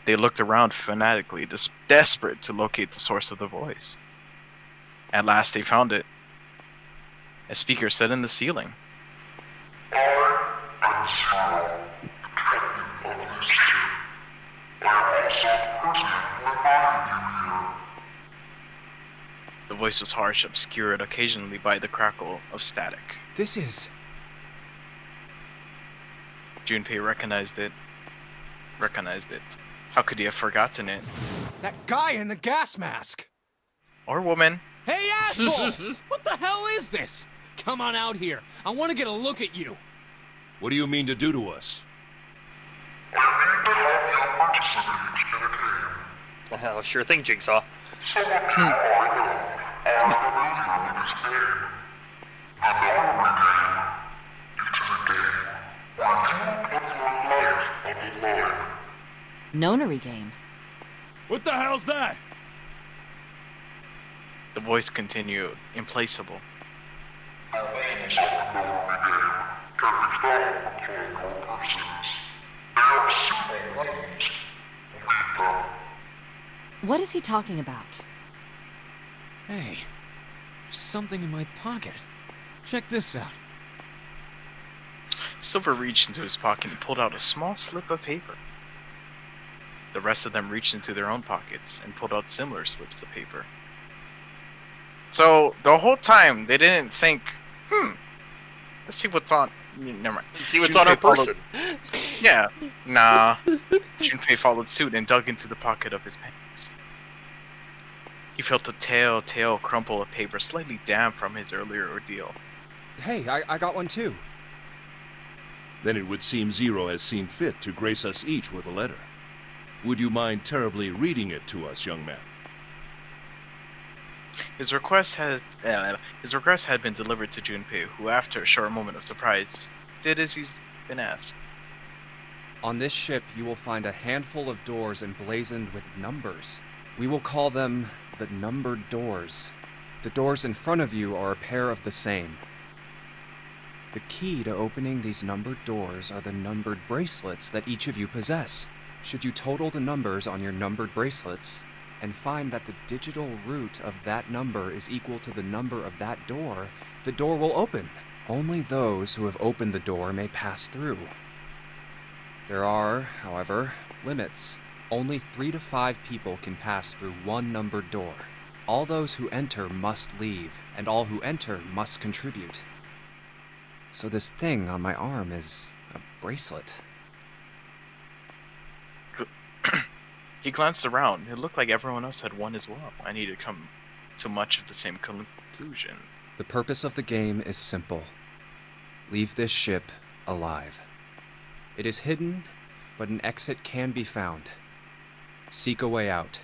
They looked around fanatically, desperate to locate the source of the voice. At last they found it. A speaker said in the ceiling. The voice was harsh, obscured occasionally by the crackle of static. This is... Junpei recognized it. How could he have forgotten it? That guy in the gas mask! Or woman. Hey, asshole! What the hell is this? Come on out here. I want to get a look at you. What do you mean to do to us? Well, sure thing, Jigsaw. Nonary game. What the hell's that? The voice continued, implacable. What is he talking about? Hey, there's something in my pocket. Check this out. Silver reached into his pocket and pulled out a small slip of paper. The rest of them reached into their own pockets and pulled out similar slips of paper. So, the whole time, they didn't think, let's see what's on... Never mind. Let's see what's on our person. Yeah. Nah. Junpei followed suit and dug into the pocket of his pants. He felt a telltale crumple of paper slightly damp from his earlier ordeal. Hey, I got one too. Then it would seem Zero has seen fit to grace us each with a letter. Would you mind terribly reading it to us, young man? His request had been delivered to Junpei, who, after a short moment of surprise, did as he's been asked. On this ship, you will find a handful of doors emblazoned with numbers. We will call them the numbered doors. The doors in front of you are a pair of the same. The key to opening these numbered doors are the numbered bracelets that each of you possess. Should you total the numbers on your numbered bracelets, and find that the digital root of that number is equal to the number of that door, the door will open. Only those who have opened the door may pass through. There are, however, limits. Only 3 to 5 people can pass through one numbered door. All those who enter must leave, and all who enter must contribute. So this thing on my arm is a bracelet. He glanced around. It looked like everyone else had one as well. I need to come to much of the same conclusion. The purpose of the game is simple. Leave this ship alive. It is hidden, but an exit can be found. Seek a way out.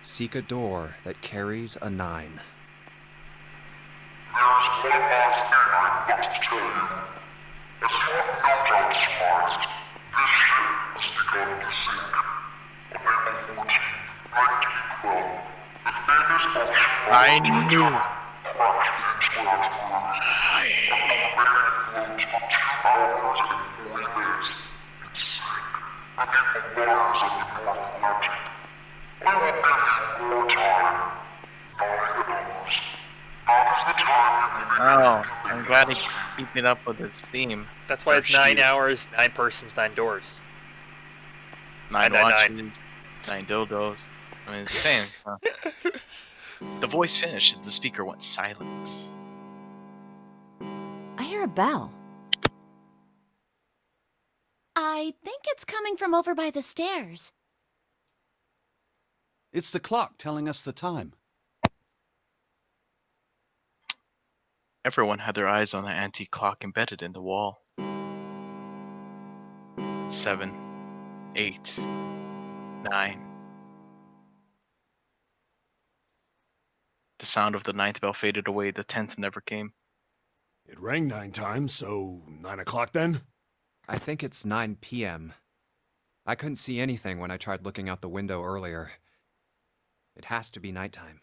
Seek a door that carries a 9. There's one last thing I must tell you. As you have no doubt surmised, this ship has begun to sink. On April 14, 1912, the famous ocean I knew. crashed into Earth's moon. The remaining float for 2 hours and 40 minutes. It sank beneath the waters of the North Atlantic. I will give you more time. 9 hours. That is the time you will be Oh, I'm glad he's keeping up with his theme. That's why it's Or 9 she. hours, 9 persons, 9 doors. 9 9, watches, 9. 9 dildos. I mean, it's the same. Huh? The voice finished, and the speaker went silent. I hear a bell. I think it's coming from over by the stairs. It's the clock telling us the time. Everyone had their eyes on the antique clock embedded in the wall. 7, 8, 9. The sound of the 9th bell faded away. The 10th never came. It rang 9 times, so 9 o'clock then? I think it's 9 p.m. I couldn't see anything when I tried looking out the window earlier. It has to be nighttime.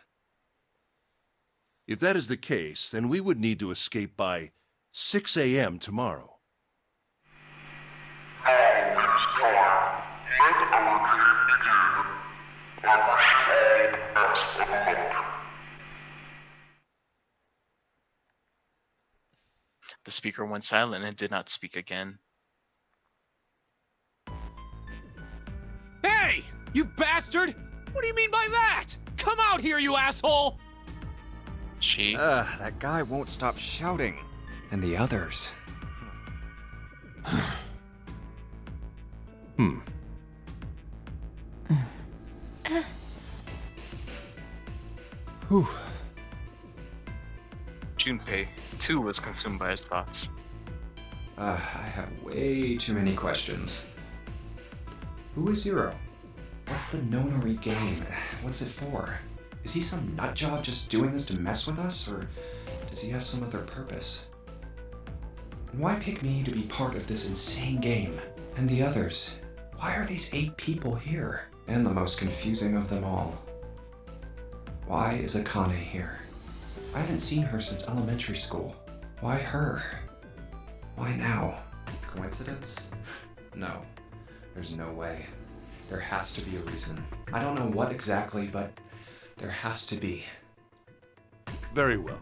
If that is the case, then we would need to escape by 6 a.m. tomorrow. Now it is time. Let our game begin. I wish you all the best of luck. The speaker went silent and did not speak again. Hey! You bastard! What do you mean by that? Come out here, you asshole! She. That guy won't stop shouting. And the others. Whew. Junpei, too, was consumed by his thoughts. I have way too many questions. Who is Zero? What's the Nonary game? What's it for? Is he some nutjob just doing this to mess with us, or does he have some other purpose? And why pick me to be part of this insane game? And the others? Why are these 8 people here? And the most confusing of them all. Why is Akane here? I haven't seen her since elementary school. Why her? Why now? Coincidence? No. There's no way. There has to be a reason. I don't know what exactly, but there has to be. Very well.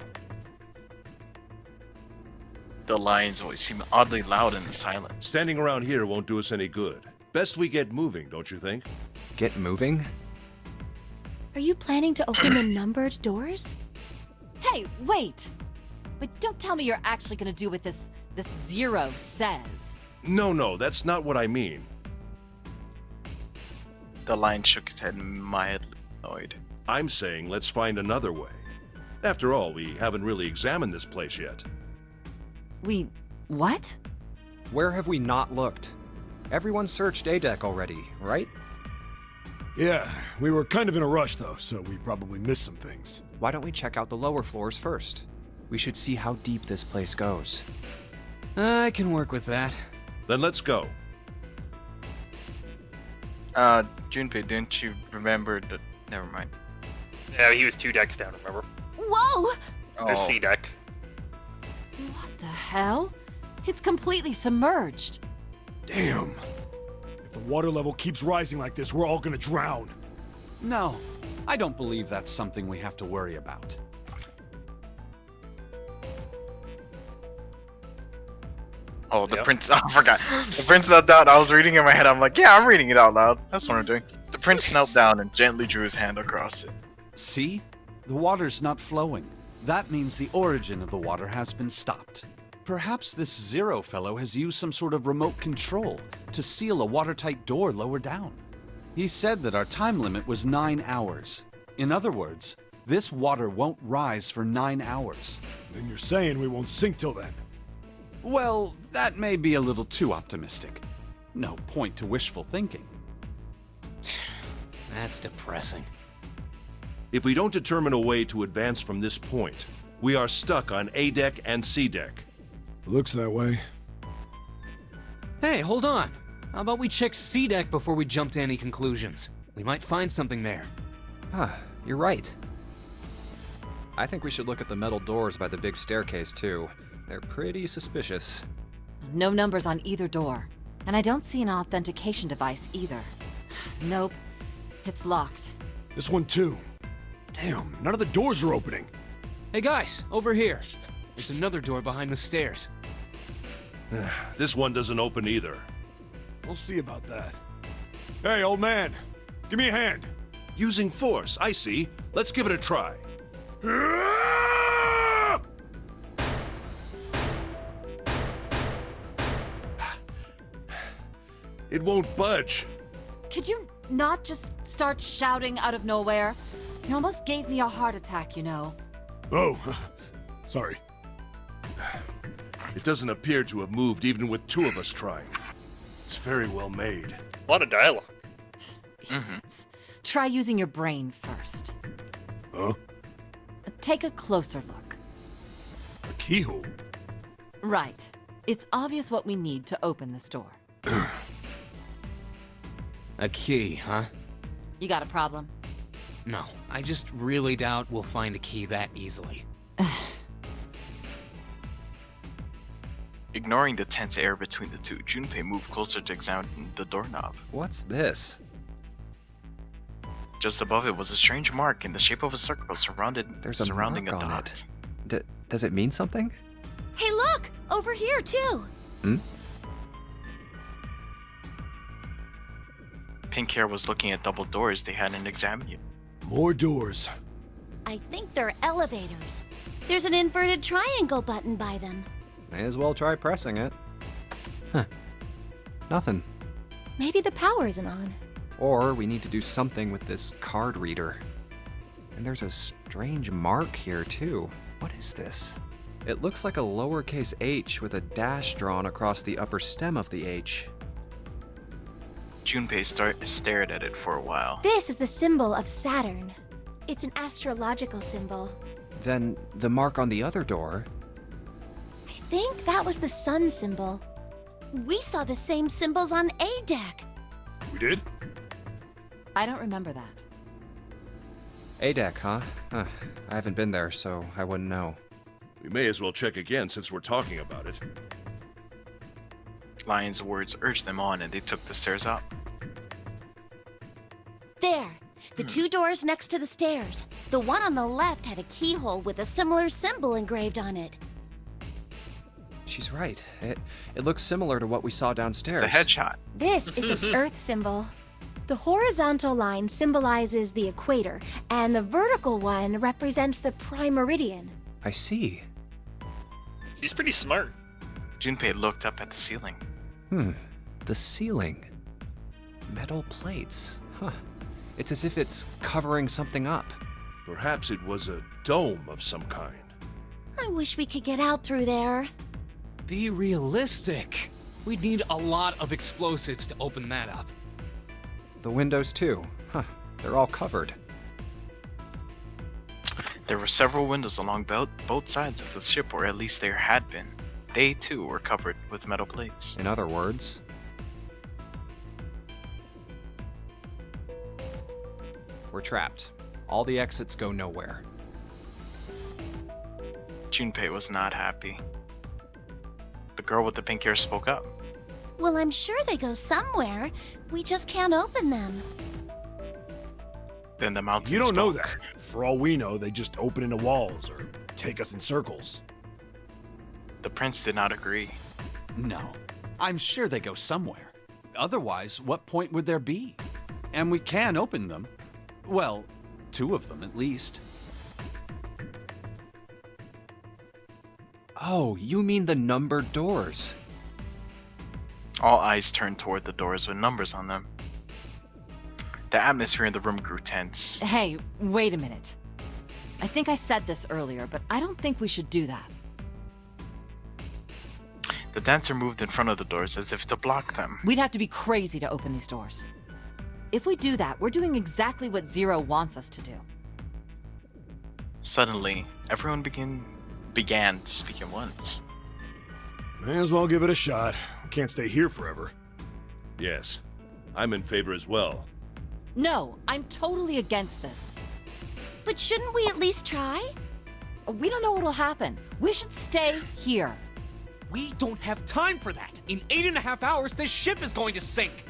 The lion's voice seemed oddly loud in the silence. Standing around here won't do us any good. Best we get moving, don't you think? Get moving? Are you planning to open the numbered doors? Hey, wait! But don't tell me you're actually gonna do what this Zero says. No, that's not what I mean. The lion shook his head mildly annoyed. I'm saying let's find another way. After all, we haven't really examined this place yet. What? Where have we not looked? Everyone searched A-Deck already, right? Yeah, we were kind of in a rush though, so we probably missed some things. Why don't we check out the lower floors first? We should see how deep this place goes. I can work with that. Then let's go. Junpei, didn't you remember that? Never mind. Yeah, he was 2 decks down, remember? Whoa! There's Oh. C deck. What the hell? It's completely submerged. Damn. If the water level keeps rising like this, we're all gonna drown. No, I don't believe that's something we have to worry about. Oh, the Yep. prince. Oh, I forgot. The prince knelt down. I was reading in my head. I'm like, yeah, I'm reading it out loud. That's what I'm doing. The prince knelt down and gently drew his hand across it. See? The water's not flowing. That means the origin of the water has been stopped. Perhaps this Zero fellow has used some sort of remote control to seal a watertight door lower down. He said that our time limit was 9 hours. In other words, this water won't rise for 9 hours. Then you're saying we won't sink till then. Well, that may be a little too optimistic. No point to wishful thinking. That's depressing. If we don't determine a way to advance from this point, we are stuck on A deck and C deck. Looks that way. Hey, hold on. How about we check C deck before we jump to any conclusions? We might find something there. Huh, you're right. I think we should look at the metal doors by the big staircase, too. They're pretty suspicious. No numbers on either door. And I don't see an authentication device either. Nope. It's locked. This one too. Damn, none of the doors are opening. Hey guys, over here. There's another door behind the stairs. This one doesn't open either. We'll see about that. Hey, old man, give me a hand. Using force, I see. Let's give it a try. It won't budge. Could you not just start shouting out of nowhere? You almost gave me a heart attack, you know. Oh, sorry. It doesn't appear to have moved even with two of us trying. It's very well made. A lot of dialogue. Try using your brain first. Huh? Take a closer look. A keyhole? Right. It's obvious what we need to open this door. A key, huh? You got a problem? No, I just really doubt we'll find a key that easily. Ignoring the tense air between the two, Junpei moved closer to examine the doorknob. What's this? Just above it was a strange mark in the shape of a circle There's a surrounding mark a on dot. it. Does it mean something? Hey, look! Over here, too! Pink hair was looking at double doors they hadn't examined yet. More doors. I think they're elevators. There's an inverted triangle button by them. May as well try pressing it. Huh. Nothing. Maybe the power isn't on. Or we need to do something with this card reader. And there's a strange mark here, too. What is this? It looks like a lowercase h with a dash drawn across the upper stem of the H. Junpei stared at it for a while. This is the symbol of Saturn. It's an astrological symbol. Then the mark on the other door. I think that was the sun symbol. We saw the same symbols on A deck. We did? I don't remember that. A deck, huh? I haven't been there, so I wouldn't know. We may as well check again since we're talking about it. Lion's words urged them on, and they took the stairs up. There. The two doors next to the stairs. The one on the left had a keyhole with a similar symbol engraved on it. She's right. It looks similar to what we saw downstairs. It's a headshot. This is an Earth symbol. The horizontal line symbolizes the equator, and the vertical one represents the prime meridian. I see. He's pretty smart. Junpei looked up at the ceiling. The ceiling. Metal plates. Huh. It's as if it's covering something up. Perhaps it was a dome of some kind. I wish we could get out through there. Be realistic. We'd need a lot of explosives to open that up. The windows, too. Huh. They're all covered. There were several windows along both sides of the ship, or at least there had been. They, too, were covered with metal plates. In other words, we're trapped. All the exits go nowhere. Junpei was not happy. The girl with the pink hair spoke up. Well, I'm sure they go somewhere. We just can't open them. Then the mountain You don't know spoke. that. For all we know, they just open into walls or take us in circles. The prince did not agree. No. I'm sure they go somewhere. Otherwise, what point would there be? And we can open them. Well, 2 of them at least. Oh, you mean the numbered doors. All eyes turned toward the doors with numbers on them. The atmosphere in the room grew tense. Hey, wait a minute. I think I said this earlier, but I don't think we should do that. The dancer moved in front of the doors as if to block them. We'd have to be crazy to open these doors. If we do that, we're doing exactly what Zero wants us to do. Suddenly, everyone began to speak at once. May as well give it a shot. We can't stay here forever. Yes, I'm in favor as well. No, I'm totally against this. But shouldn't we at least try? We don't know what'll happen. We should stay here. We don't have time for that. In 8.5 hours, this ship is going to sink.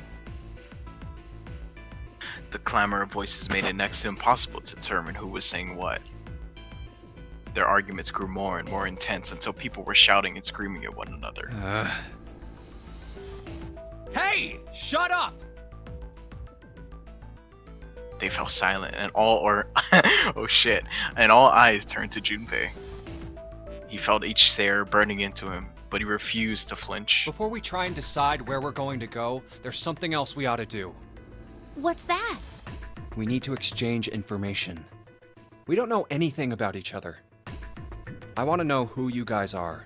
The clamor of voices made it next to impossible to determine who was saying what. Their arguments grew more and more intense until people were shouting and screaming at one another. Hey, shut up! They fell silent and all eyes turned to Junpei. He felt each stare burning into him, but he refused to flinch. Before we try and decide where we're going to go, there's something else we ought to do. What's that? We need to exchange information. We don't know anything about each other. I want to know who you guys are.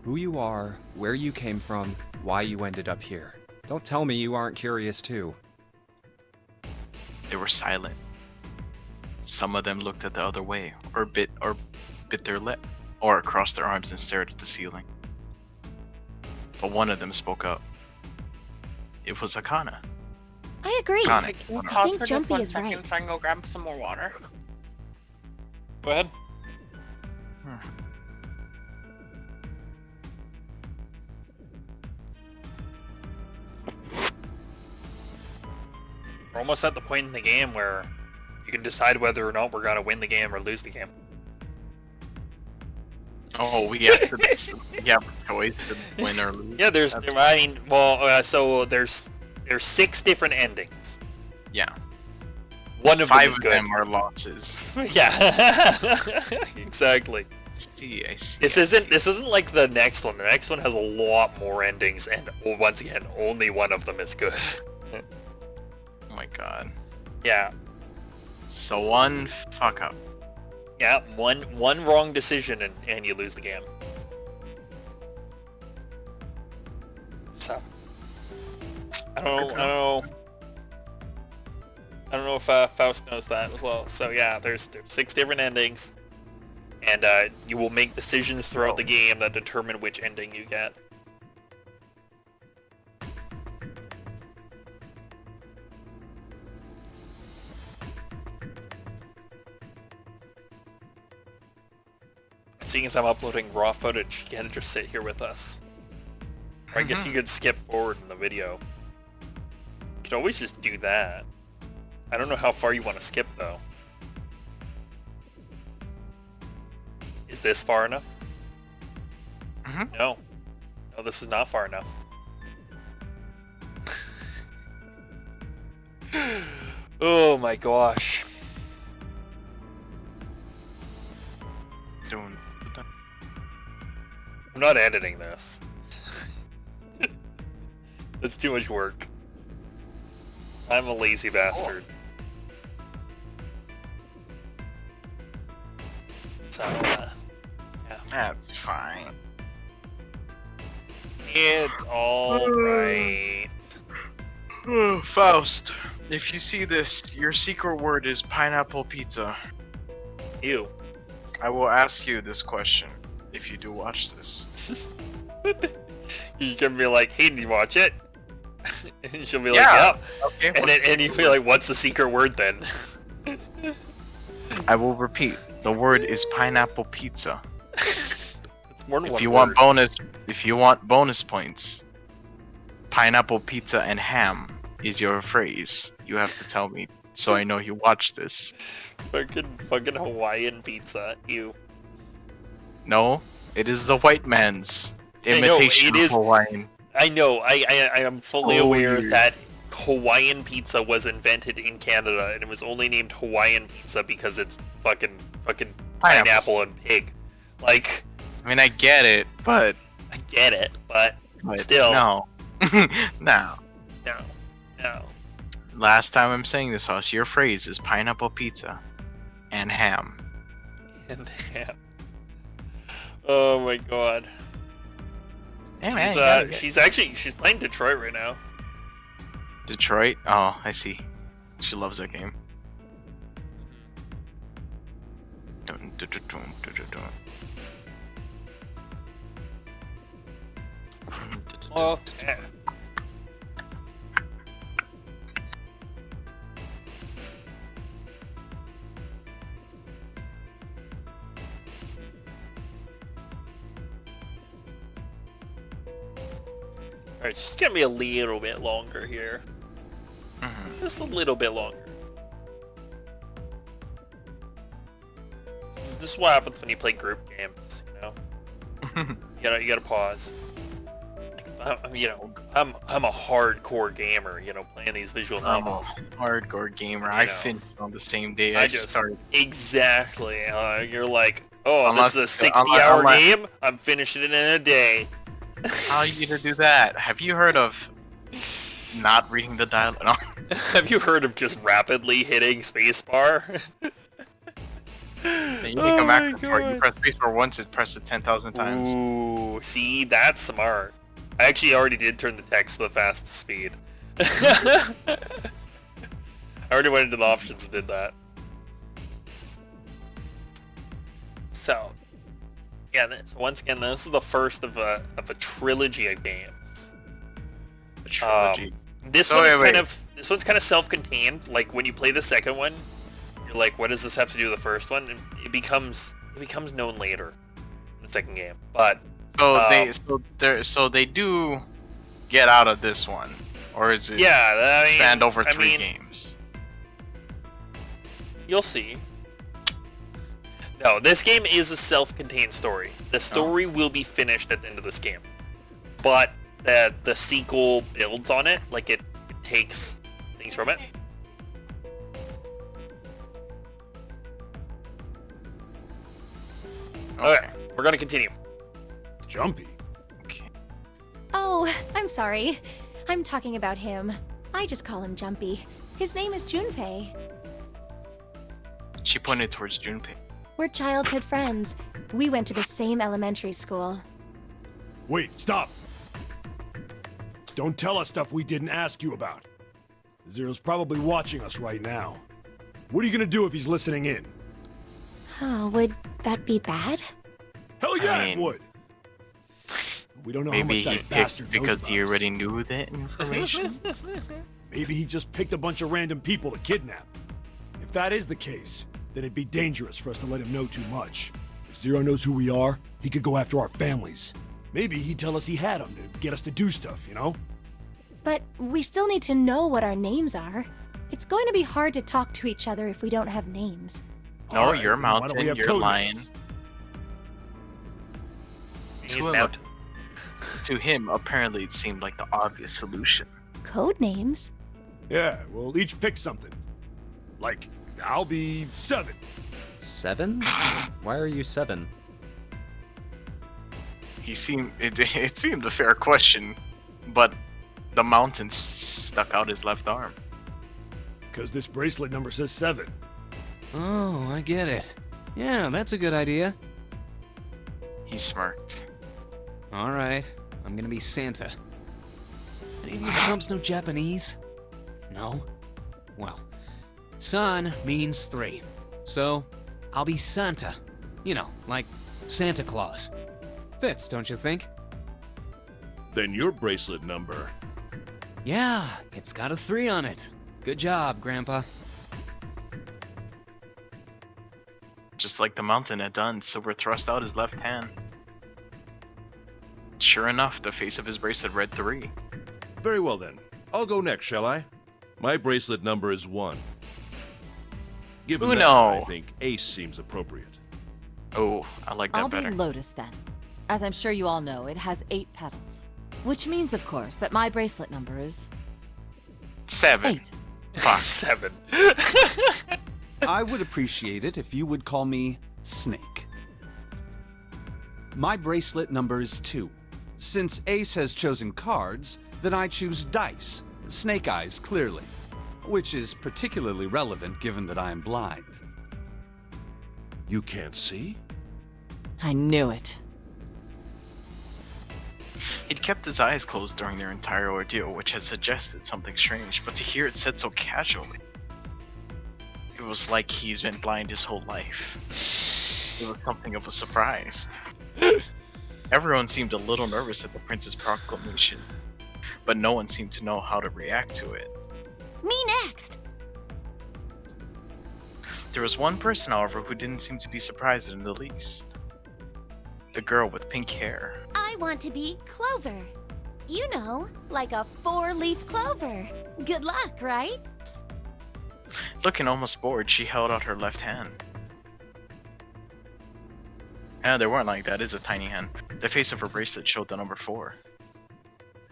Who you are, where you came from, why you ended up here. Don't tell me you aren't curious too. They were silent. Some of them looked at the other way, or bit their lip, or crossed their arms and stared at the ceiling. But one of them spoke up. It was Akana. I agree. Akane. Can you I pause think for just Jumpy 1 is second right. so I can go grab some more water? Go ahead. We're almost at the point in the game where you can decide whether or not we're gonna win the game or lose the game. Oh, we have a choice to win or lose. Yeah, there's. That's- I mean, well, so there's 6 different endings. Yeah. One of them 5 is of good. them are losses. Yeah, exactly. I see. This isn't like the next one. The next one has a lot more endings, and once again, only one of them is good. Oh my god. Yeah, So one fuck up. yeah. One wrong decision, and you lose the game. So I don't know if Faust knows that as well. So yeah, there's 6 different endings, and you will make decisions throughout the game that determine which ending you get. Seeing as I'm uploading raw footage, you gotta just sit here with us. Or I guess you could skip forward in the video. You could always just do that. I don't know how far you want to skip, though. Is this far enough? No. No, this is not far enough. Oh my gosh. I'm not editing this. That's too much work. I'm a lazy bastard. So, yeah. That's fine. It's alright. Faust, if you see this, your secret word is pineapple pizza. Ew. I will ask you this question if you do watch this. You can be like, hey, did you watch it? And she'll be like, Yeah. yeah. Okay. And you be like, what's the secret word then? I will repeat. The word is pineapple pizza. It's more than If one you word. want bonus points, pineapple pizza and ham is your phrase. You have to tell me so I know you watch this. Fucking Hawaiian pizza. Ew. No, it is the white man's. imitation it is. Hawaiian. I know. I am fully So aware weird. that Hawaiian pizza was invented in Canada, and it was only named Hawaiian pizza because it's fucking pineapple and pig. Like, I mean, I get it, but I get it, but But still, no. No. no. Last time I'm saying this, Hoss, your phrase is pineapple pizza and ham. And ham. Oh my god. Hey, man, She's playing Detroit right now. Detroit? Oh, I see. She loves that game. Dun, dun, dun, dun, dun, dun, dun. Well, yeah. Alright, it's just gonna be a little bit longer here. Just a little bit longer. This is what happens when you play group games, you know? You gotta pause. I'm a hardcore gamer, playing these visual novels. Hardcore gamer. You I know. finished on the same day I started. Exactly. You're like, oh, Unless- this is a 60-hour unless- game? I'm finishing it in a day. How are you gonna do that? Have you heard of not reading the dialogue? No. Have you heard of just rapidly hitting spacebar? You need to come back for it. You press spacebar once, it presses it 10,000 times. Ooh, see, that's smart. I actually already did turn the text to the fastest speed. I already went into the options and did that. So, yeah, once again, this is the first of a trilogy of games. A trilogy. This one's kind of self-contained. Like when you play the second one, you're like, what does this have to do with the first one? And it becomes known later in the second game. But So they do get out of this one, or is it spanned over three games? You'll see. No, this game is a self-contained story. The story will be finished at the end of this game, but the sequel builds on it. Like it takes things from it. Okay, we're gonna continue. Jumpy. Oh, I'm sorry. I'm talking about him. I just call him Jumpy. His name is Junpei. She pointed towards Junpei. We're childhood friends. We went to the same elementary school. Wait, stop! Don't tell us stuff we didn't ask you about. Zero's probably watching us right now. What are you gonna do if he's listening in? Oh, would that be bad? Hell yeah, it would! We don't know how Maybe much he that bastard picked knows because about he us. already knew that information. Maybe he just picked a bunch of random people to kidnap. If that is the case, then it'd be dangerous for us to let him know too much. If Zero knows who we are, he could go after our families. Maybe he'd tell us he had them to get us to do stuff, you know? But we still need to know what our names are. It's going to be hard to talk to each other if we don't have names. No, Alright, you're then why don't we mountain, have you're code lion. names? He's mountain. To him, apparently it seemed like the obvious solution. Code names? Yeah, we'll each pick something. Like, I'll be 7. 7? Why are you 7? It seemed a fair question, but the mountain stuck out his left arm. Because this bracelet number says 7. Oh, I get it. Yeah, that's a good idea. He smirked. All right, I'm gonna be Santa. Any of you chumps know Japanese? No? Well, san means 3. So, I'll be Santa. You know, like Santa Claus. Fits, don't you think? Then your bracelet number. Yeah, it's got a 3 on it. Good job, Grandpa. Just like the mountain had done, Silver thrust out his left hand. Sure enough, the face of his bracelet read 3. Very well then. I'll go next, shall I? My bracelet number is 1. Given that, Uno. I think Ace seems appropriate. Oh, I like that I'll better. be Lotus then. As I'm sure you all know, it has 8 petals. Which means, of course, that my bracelet number is 7. 8. 7. I would appreciate it if you would call me Snake. My bracelet number is 2. Since Ace has chosen cards, then I choose dice. Snake eyes, clearly. Which is particularly relevant given that I am blind. You can't see? I knew it. He'd kept his eyes closed during their entire ordeal, which had suggested something strange, but to hear it said so casually, it was like he's been blind his whole life. It was something of a surprise. Everyone seemed a little nervous at the prince's proclamation, but no one seemed to know how to react to it. Me next! There was one person, however, who didn't seem to be surprised in the least. The girl with pink hair. I want to be Clover. You know, like a 4-leaf clover. Good luck, right? Looking almost bored, she held out her left hand. They weren't like that. It's a tiny hand. The face of her bracelet showed the number 4.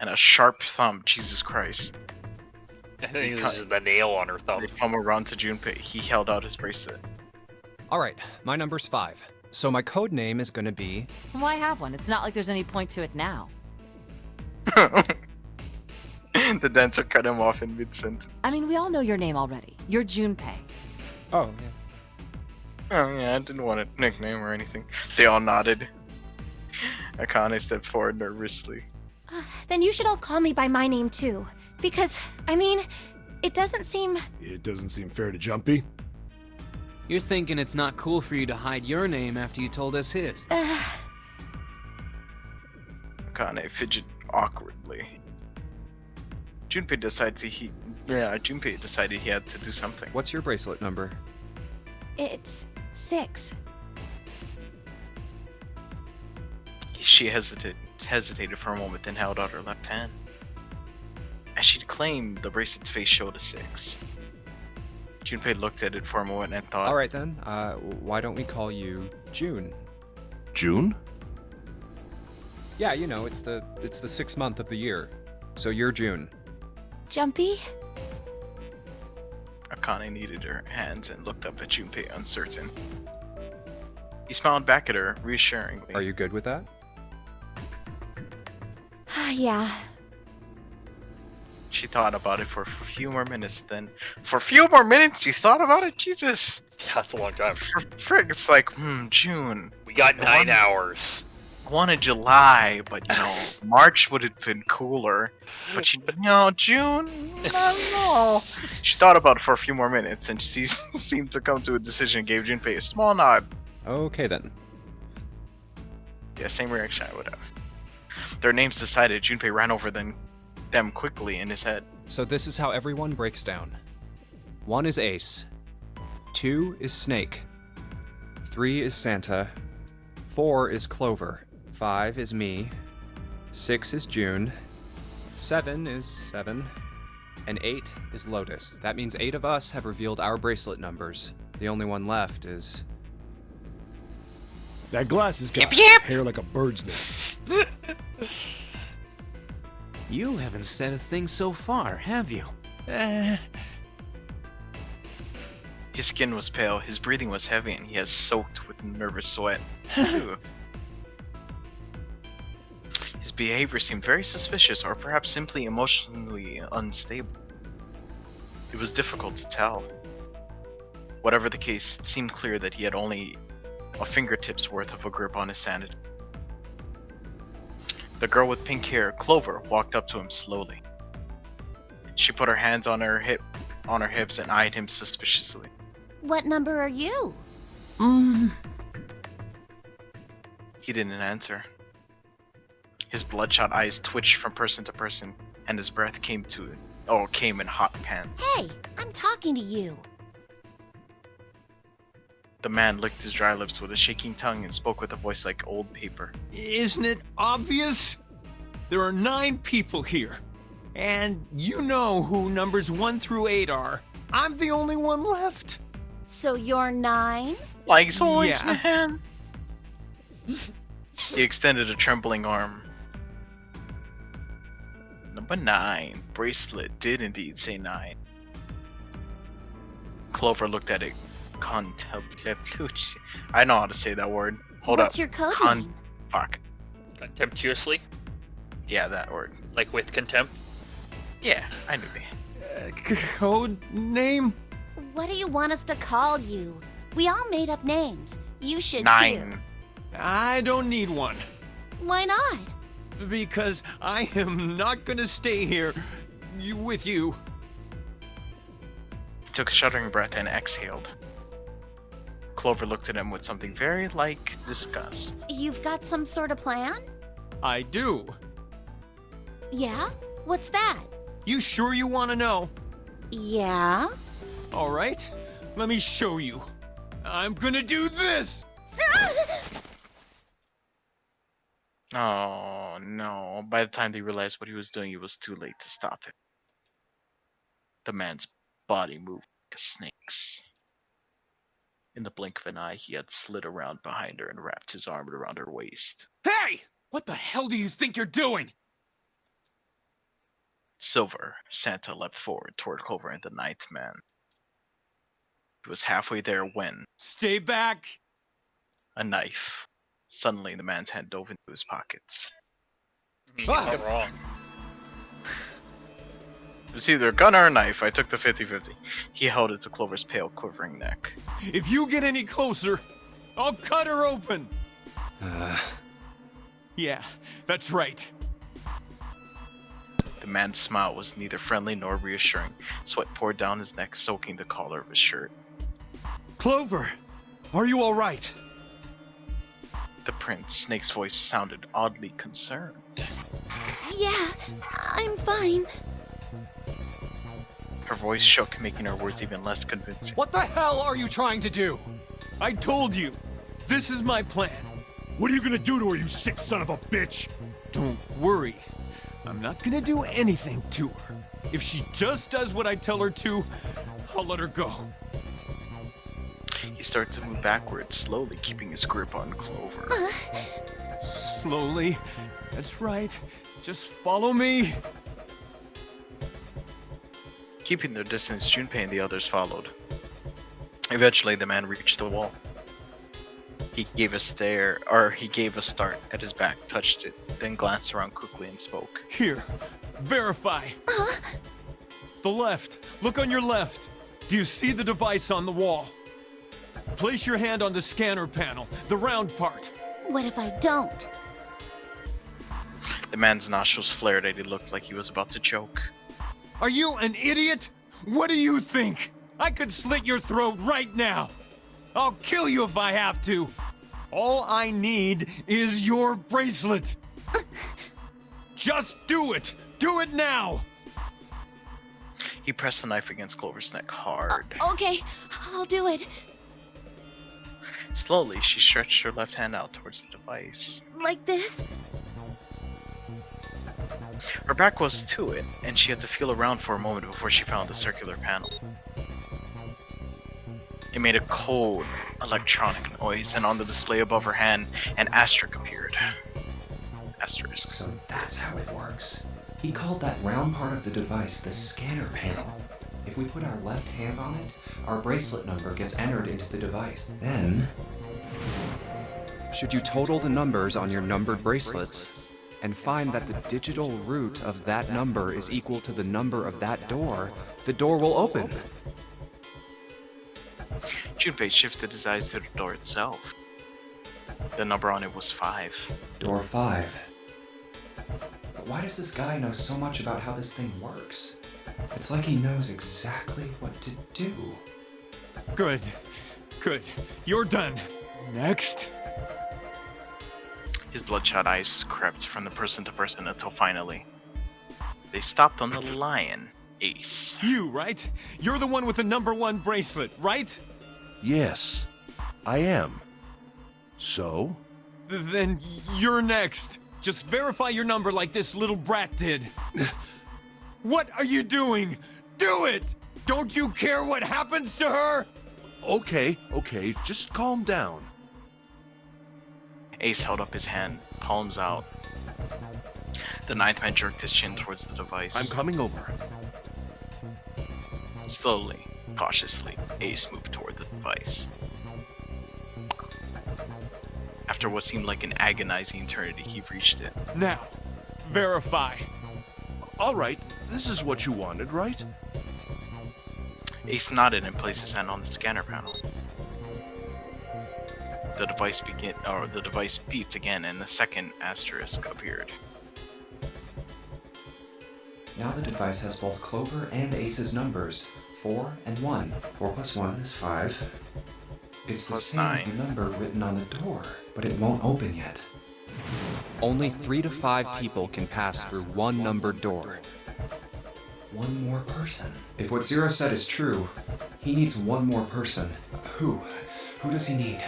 And a sharp thumb, Jesus Christ. I think this is the nail on her thumb. They come around to Junpei. He held out his bracelet. Alright, my number's 5. So my code name is gonna be... Why have one? It's not like there's any point to it now. The dancer cut him off in mid-sentence. I mean, we all know your name already. You're Junpei. Oh, yeah. Oh yeah, I didn't want a nickname or anything. They all nodded. Akane stepped forward nervously. Then you should all call me by my name too. Because, I mean, it doesn't seem... It doesn't seem fair to Jumpy. You're thinking it's not cool for you to hide your name after you told us his. Akane fidgeted awkwardly. Junpei decided he had to do something. What's your bracelet number? It's 6. She hesitated for a moment, then held out her left hand. As she claimed, the bracelet's face showed a 6. Junpei looked at it for a moment and thought, Alright then, why don't we call you June? June? Yeah, you know, it's the 6th month of the year. So you're June. Jumpy? Akane kneaded her hands and looked up at Junpei, uncertain. He smiled back at her, reassuringly. Are you good with that? Yeah. She thought about it for a few more minutes, then... For a few more minutes, you thought about it? Jesus! Yeah, that's a long time. For frig, it's like, June. We got 9 hours. I wanted July, but, March would have been cooler. But, June? No. She thought about it for a few more minutes, and she seemed to come to a decision and gave Junpei a small nod. Okay then. Yeah, same reaction I would have. Their names decided, Junpei ran over them quickly in his head. So this is how everyone breaks down. 1 is Ace. 2 is Snake. 3 is Santa. 4 is Clover. 5 is me. 6 is June. 7 is 7. And 8 is Lotus. That means 8 of us have revealed our bracelet numbers. The only one left is... That glass has got Yip. hair like a bird's nest. You haven't said a thing so far, have you? His skin was pale, his breathing was heavy, and he was soaked with nervous sweat. Ew. His behavior seemed very suspicious, or perhaps simply emotionally unstable. It was difficult to tell. Whatever the case, it seemed clear that he had only a fingertip's worth of a grip on his sanity. The girl with pink hair, Clover, walked up to him slowly. She put her hands on her hips and eyed him suspiciously. What number are you? He didn't answer. His bloodshot eyes twitched from person to person, and his breath came in hot pants. Hey, I'm talking to you. The man licked his dry lips with a shaking tongue and spoke with a voice like old paper. Isn't it obvious? There are 9 people here. And you know who numbers 1 through 8 are. I'm the only one left. So you're 9? Like zoinks, Yeah. man! He extended a trembling arm. Number 9. Bracelet did indeed say 9. Clover looked at it contemplatively. I know how to say that word. Hold What's up. your code name? Fuck. Contemptuously? Yeah, that word. Like with contempt? Yeah, I knew that. Code name? What do you want us to call you? We all made up names. You should 9. I don't need one. too. Why not? Because I am not gonna stay here with you. He took a shuddering breath and exhaled. Clover looked at him with something very like disgust. You've got some sort of plan? I do. Yeah? What's that? You sure you want to know? Yeah? All right, let me show you. I'm gonna do this! Oh no. By the time they realized what he was doing, it was too late to stop him. The man's body moved like a snake's. In the blink of an eye, he had slid around behind her and wrapped his arm around her waist. Hey! What the hell do you think you're doing? Silver, Santa leapt forward toward Clover and the ninth man. He was halfway there when Stay back! a knife. Suddenly, the man's hand dove into his pockets. You're not wrong. It's either a gun or a knife. I took the 50-50. He held it to Clover's pale, quivering neck. If you get any closer, I'll cut her open! Yeah, that's right. The man's smile was neither friendly nor reassuring. Sweat poured down his neck, soaking the collar of his shirt. Clover, are you all right? The prince, Snake's voice sounded oddly concerned. Yeah, I'm fine. Her voice shook, making her words even less convincing. What the hell are you trying to do? I told you, this is my plan. What are you gonna do to her, you sick son of a bitch? Don't worry. I'm not gonna do anything to her. If she just does what I tell her to, I'll let her go. He started to move backwards, slowly keeping his grip on Clover. Slowly. That's right. Just follow me. Keeping their distance, Junpei and the others followed. Eventually, the man reached the wall. He gave a start at his back, touched it, then glanced around quickly and spoke. Here. Verify. The left. Look on your left. Do you see the device on the wall? Place your hand on the scanner panel, the round part. What if I don't? The man's nostrils flared and he looked like he was about to choke. Are you an idiot? What do you think? I could slit your throat right now. I'll kill you if I have to. All I need is your bracelet. Just do it. Do it now. He pressed the knife against Clover's neck hard. Okay, I'll do it. Slowly, she stretched her left hand out towards the device. Like this? Her back was to it, and she had to feel around for a moment before she found the circular panel. It made a cold, electronic noise, and on the display above her hand, an asterisk appeared. Asterisk. So that's how it works. He called that round part of the device the scanner panel. If we put our left hand on it, our bracelet number gets entered into the device. Then, should you total the numbers on your numbered bracelets and find that the digital root of that number is equal to the number of that door, the door will open. Junpei shifted his eyes to the door itself. The number on it was 5. Door 5. But why does this guy know so much about how this thing works? It's like he knows exactly what to do. Good. Good. You're done. Next. His bloodshot eyes crept from the person to person until finally, they stopped on the lion, Ace. You, right? You're the one with the number 1 bracelet, right? Yes, I am. So? Then you're next. Just verify your number like this little brat did. What are you doing? Do it! Don't you care what happens to her? Okay, just calm down. Ace held up his hand, palms out. The ninth man jerked his chin towards the device. I'm coming over. Slowly, cautiously, Ace moved toward the device. After what seemed like an agonizing eternity, he reached it. Now, verify. All right, this is what you wanted, right? Ace nodded and placed his hand on the scanner panel. The device beeped again, and a second asterisk appeared. Now the device has both Clover and Ace's numbers, 4 and 1. 4 plus 1 is 5. It's the Plus same as 9. the number written on the door, but it won't open yet. Only 3 to 5 people can pass through one numbered door. One more person. If what Zero said is true, he needs one more person. Who? Who does he need?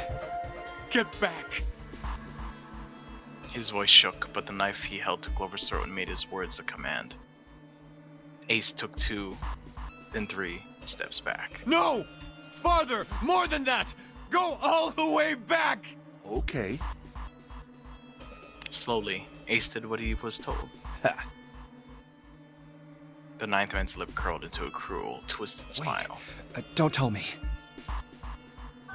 Get back. His voice shook, but the knife he held to Clover's throat made his words a command. Ace took 2, then 3 steps back. No! Farther! More than that! Go all the way back! Okay. Slowly, Ace did what he was told. The ninth man's lip curled into a cruel, twisted smile. Don't tell me.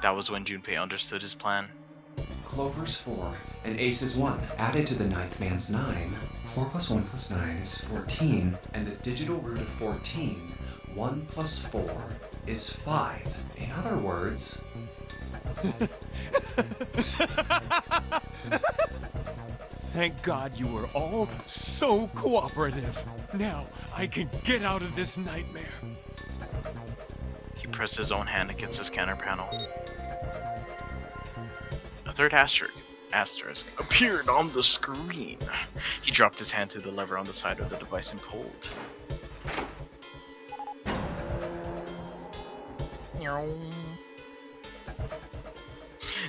That was when Junpei understood his plan. Clover's 4, and Ace's 1. Added to the ninth man's 9. 4 plus 1 plus 9 is 14, and the digital root of 14, 1 plus 4, is 5. In other words... Thank God you were all so cooperative. Now I can get out of this nightmare. He pressed his own hand against the scanner panel. A third asterisk appeared on the screen. He dropped his hand to the lever on the side of the device and pulled.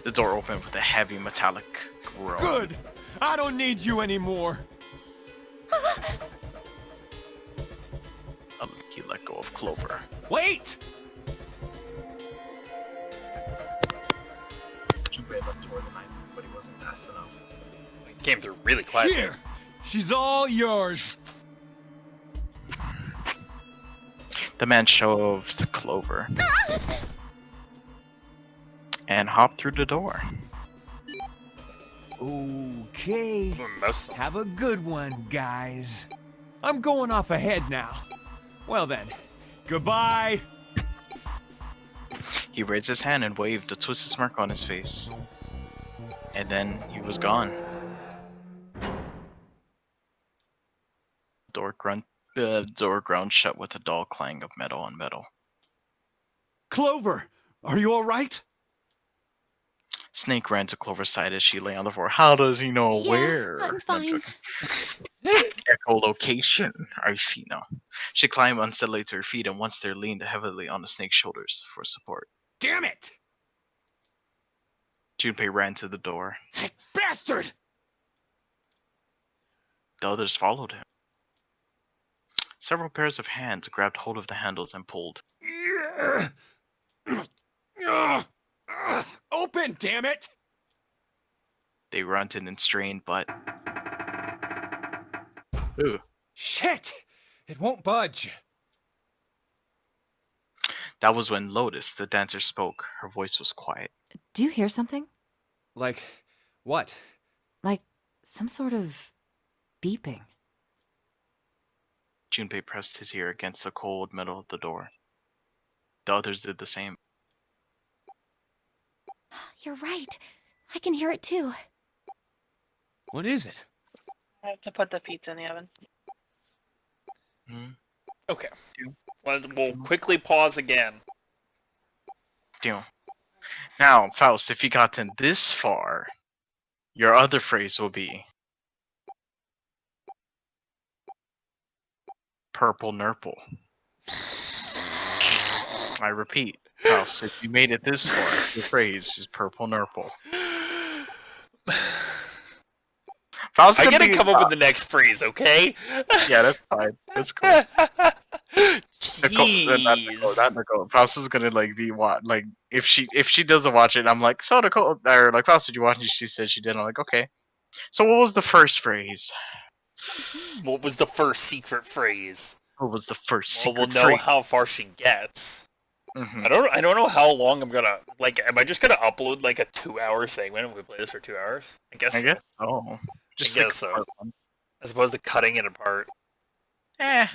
The door opened with a heavy metallic groan. Good! I don't need you anymore. He let go of Clover. Wait! Junpei leapt toward the knife, but he wasn't fast enough. It came through really quietly. Here! She's all yours! The man shoved Clover and hopped through the door. Okay. Most Have a good one, guys. I'm going off ahead now. Well then, goodbye. He raised his hand and waved, a twisted smirk on his face. And then he was gone. The door ground shut with a dull clang of metal on metal. Clover, are you all right? Snake ran to Clover's side as she lay on the floor. How does he know Yeah, where? I'm fine. Echolocation. I see now. She climbed unsteadily to her feet, and once there leaned heavily on the snake's shoulders for support. Damn it! Junpei ran to the door. That bastard! The others followed him. Several pairs of hands grabbed hold of the handles and pulled. Open, damn it! They grunted and strained, but... Ooh. Shit! It won't budge. That was when Lotus, the dancer, spoke. Her voice was quiet. Do you hear something? Like, what? Like some sort of beeping. Junpei pressed his ear against the cold metal of the door. The others did the same. You're right. I can hear it too. What is it? I have to put the pizza in the oven. Okay. We'll quickly pause again. Deal. Now, Faust, if you gotten this far, your other phrase will be purple nurple. I repeat, Faust, if you made it this far, your phrase is purple nurple. Faust, I gotta come up with the next phrase, okay? Yeah, that's fine. That's cool. Jeez. Not Nicole. Fausta's gonna like be like if she doesn't watch it, I'm like, so Nicole or like Fausta, did you watch it? She said she did. I'm like, okay. So what was the first phrase? What was the first secret phrase? What was the first Well, we'll secret know phrase? how far she gets. Mhm. I don't know how long I'm gonna like. Am I just gonna upload like a 2-hour segment and we play this for 2 hours? I guess. I guess so. I Just guess like so. part one. As opposed to cutting it apart. Eh.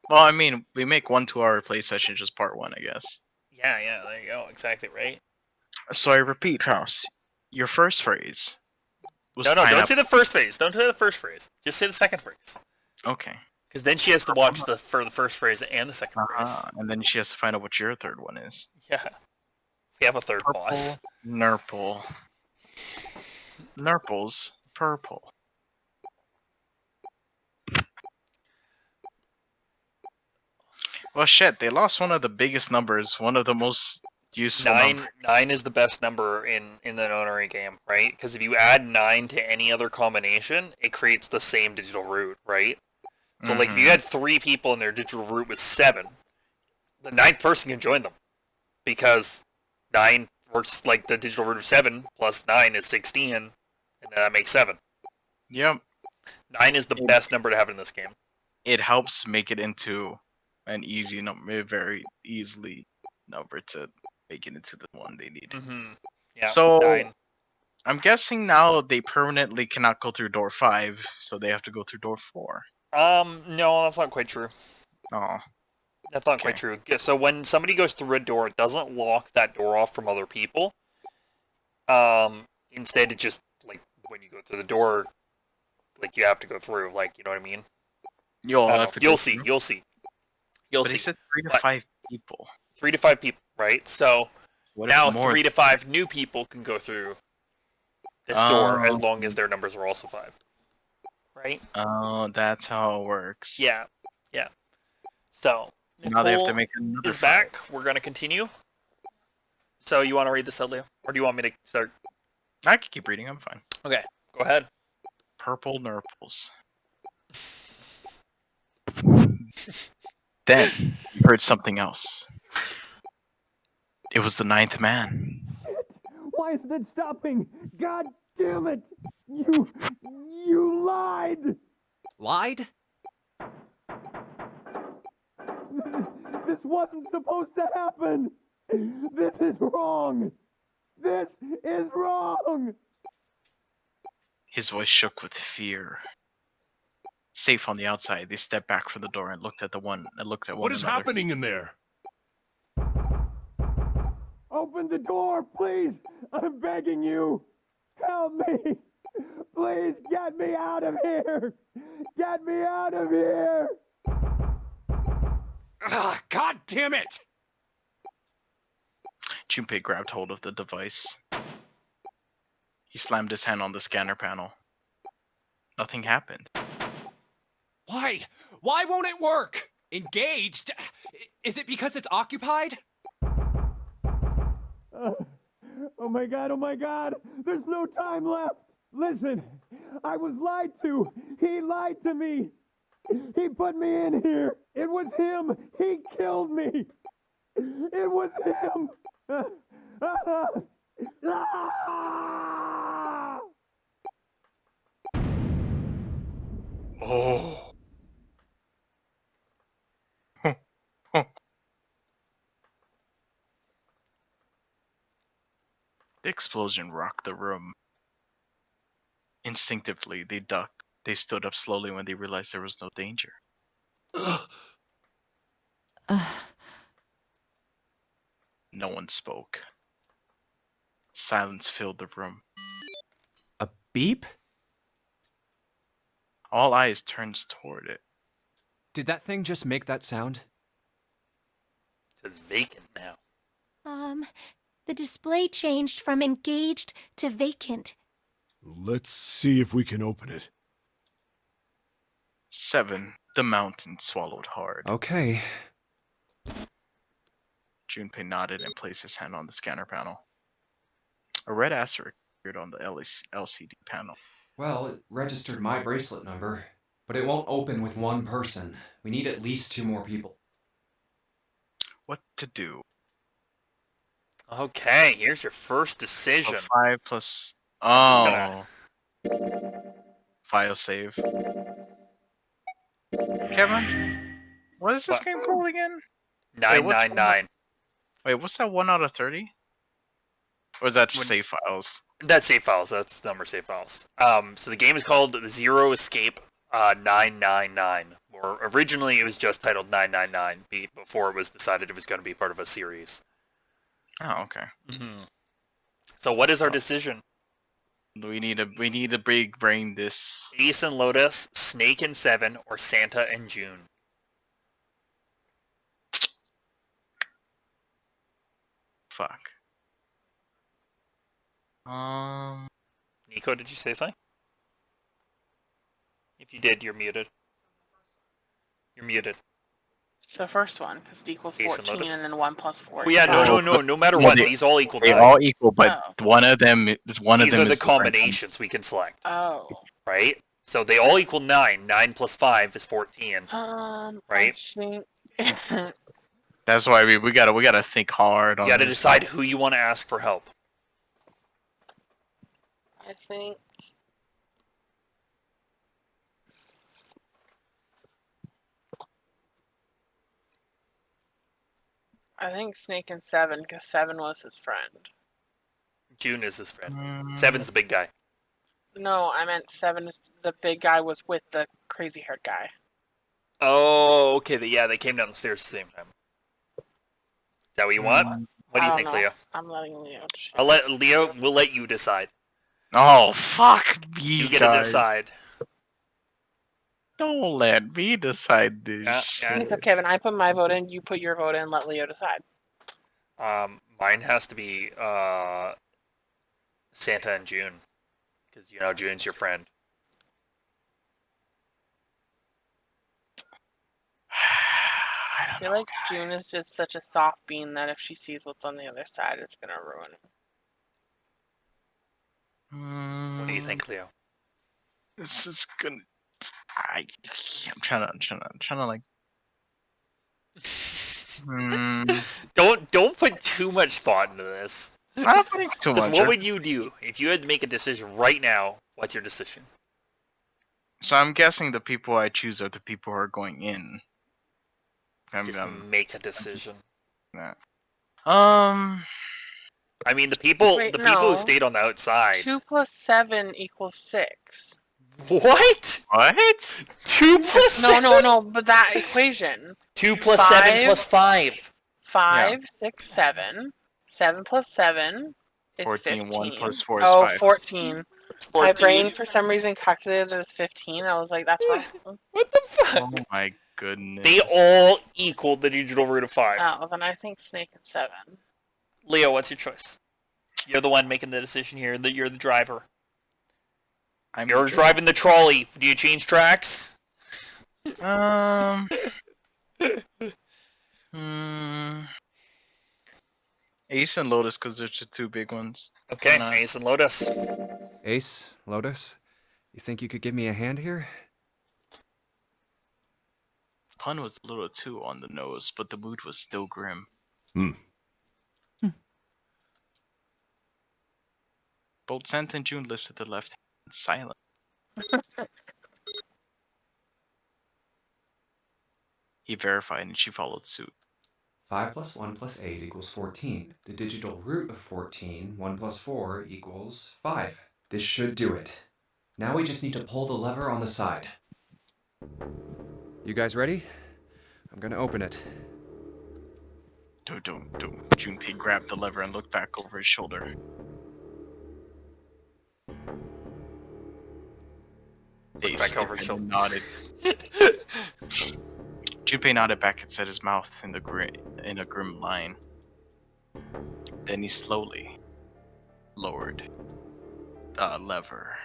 Well, I mean, we make 1 2-hour play session just part one, I guess. Yeah, there you go. Exactly right. So I repeat, House. Your first phrase was No, don't pineapple. say the first phrase. Don't say the first phrase. Just say the second phrase. Okay. Because then she has to watch the first phrase and the second phrase. And then she has to find out what your third one is. Yeah. We have a third boss. Nurple. Nurple's purple. Well, shit, they lost one of the biggest numbers, one of the most useful numbers. 9 is the best number in the Nonary game, right? Because if you add 9 to any other combination, it creates the same digital root, right? So, like, if you had 3 people and their digital root was 7, the 9th person can join them. Because 9 works like the digital root of 7 plus 9 is 16, and that makes 7. Yep. 9 is the best number to have in this game. It helps make it into an easy number, very easily number to make it into the one they need. Yeah, so 9. I'm guessing now they permanently cannot go through door 5, so they have to go through door 4. No, that's not quite true. Oh. That's not quite true. So when somebody goes through a door, it doesn't lock that door off from other people. Instead, it just, like, when you go through the door, like, you have to go through, like, you know what I mean? You'll see. But he said 3 to 5 people. 3 to 5 people, right? So What now if more? 3 to 5 new people can go through this door as long as their numbers are also 5. Right? Oh, that's how it works. Yeah. So Now they have to Nicole make another is back. We're gonna continue. So you want to read this out, Leo? Or do you want me to start? I can keep reading, I'm fine. Okay, go ahead. Purple nurples. Then you heard something else. It was the 9th man. Why isn't it stopping? God damn it! You lied! Lied? This wasn't supposed to happen! This is wrong! This is wrong! His voice shook with fear. Safe on the outside, they stepped back from the door and looked at one another. What is happening in there? Open the door, please! I'm begging you! Help me! Please get me out of here! Get me out of here! Ah, God damn it! Junpei grabbed hold of the device. He slammed his hand on the scanner panel. Nothing happened. Why? Why won't it work? Engaged? Is it because it's occupied? Oh my god! There's no time left! Listen, I was lied to! He lied to me! He put me in here! It was him! He killed me! It was him! Oh. The explosion rocked the room. Instinctively, they ducked. They stood up slowly when they realized there was no danger. No one spoke. Silence filled the room. A beep? All eyes turned toward it. Did that thing just make that sound? It's vacant now. The display changed from engaged to vacant. Let's see if we can open it. 7. The mountain swallowed hard. Okay. Junpei nodded and placed his hand on the scanner panel. A red asterisk appeared on the LCD panel. Well, it registered my bracelet number, but it won't open with one person. We need at least 2 more people. What to do? Okay, here's your first So decision. 5 plus. I'm Oh. File save. Kevin, what is this What? game called again? Wait, what's 999. what's that 1 out of 30? Or is that just When- save files? That's save files. That's the number of save files. So the game is called Zero Escape 999. Or originally it was just titled 999 before it was decided it was going to be part of a series. Oh, okay. Mm-hmm. So what is our decision? We need a big brain this. Ace and Lotus, Snake and Seven, or Santa and June? Fuck. Nico, did you say something? If you did, you're muted. You're muted. It's the first one, because it equals Ace and 14, Lotus? and then 1 plus 4 Oh, yeah, is no, 5. no matter Well, what, they- these all equal They 9. all equal, but Oh. one of them These is are the different. combinations we can select, Oh. right? So they all equal 9. 9 plus 5 is 14. I Right? think... That's why we gotta think hard You on gotta this. decide who you want to ask for help. I think... I think Snake and Seven, because Seven was his friend. June is his friend. 7's the big guy. No, I meant Seven is the big guy was with the crazy haired guy. Oh, okay. They came down the stairs at the same time. Is that what you want? What do you I think, don't know. Leo? I'm letting Leo choose. We'll let you decide. Oh fuck me, You get to guys. decide. Don't let me decide this. Yeah. Okay, so Kevin, I put my vote in, you put your vote in, let Leo decide. Mine has to be Santa and June, because June's your friend. I feel like June is just such a soft bean that if she sees what's on the other side, it's gonna ruin it. What do you think, Leo? This is gonna. I'm trying to like. Don't put too much thought into this. I'm not putting too Because much. what would you do if you had to make a decision right now? What's your decision? So I'm guessing the people I choose are the people who are going in. Just make a decision. Yeah. I mean, the people Wait, who no. stayed on the outside. 2 plus 7 equals 6. What? What? 2 plus No, but that equation. 2 plus 7 plus 5. 5, 6, 7. 7 plus 7 is 14, 15. 1 plus 4 is Oh, 5. 14. My brain, for some reason, calculated it as 15. I was like, that's wrong. What the fuck? Oh my goodness. They all equaled the digital root of 5. Oh, then I think Snake and 7. Leo, what's your choice? You're the one making the decision here. You're the driver. You're driving the trolley. Do you change tracks? Ace and Lotus, because they're the two big ones. Okay, Ace and Lotus. Ace, Lotus, you think you could give me a hand here? Pun was a little too on the nose, but the mood was still grim. Both Santa and June lifted their left hand silent. He verified and she followed suit. 5 plus 1 plus 8 equals 14. The digital root of 14, 1 plus 4 equals 5. This should do it. Now we just need to pull the lever on the side. You guys ready? I'm gonna open it. Don't. Junpei grabbed the lever and looked back over his shoulder. Back over his shoulder. Nodded. Junpei nodded back and set his mouth in a grim line. Then he slowly lowered the lever.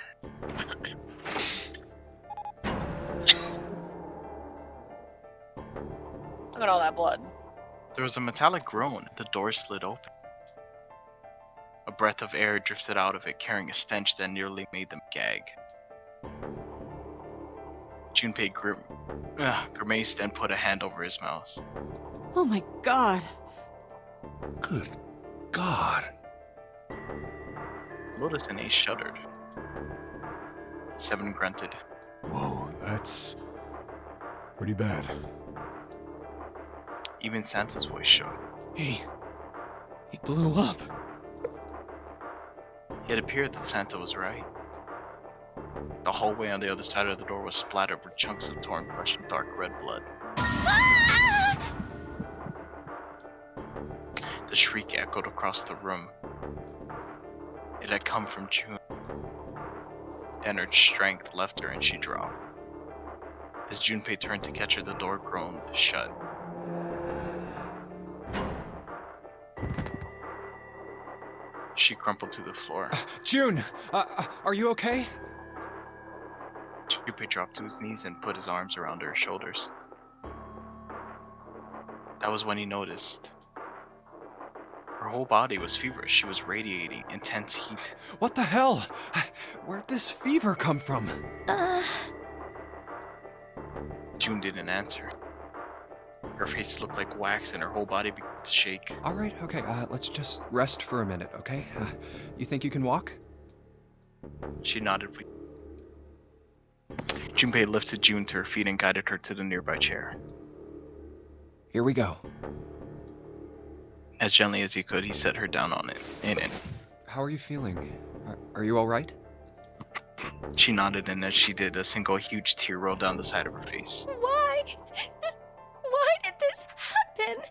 Look at all that blood. There was a metallic groan. The door slid open. A breath of air drifted out of it, carrying a stench that nearly made them gag. Junpei grimaced and put a hand over his mouth. Oh my god. Good God. Lotus and Ace shuddered. 7 grunted. Whoa, that's pretty bad. Even Santa's voice shook. He blew up. It appeared that Santa was right. The hallway on the other side of the door was splattered with chunks of torn flesh and dark red blood. The shriek echoed across the room. It had come from June. Then her strength left her and she dropped. As Junpei turned to catch her, the door groaned shut. She crumpled to the floor. June, are you okay? Junpei dropped to his knees and put his arms around her shoulders. That was when he noticed. Her whole body was feverish. She was radiating intense heat. What the hell? Where'd this fever come from? June didn't answer. Her face looked like wax and her whole body began to shake. All right, okay, let's just rest for a minute, okay? You think you can walk? She nodded. Junpei lifted June to her feet and guided her to the nearby chair. Here we go. As gently as he could, he set her down on it. How are you feeling? Are you all right? She nodded, and as she did, a single huge tear rolled down the side of her face. Why? Why did this happen?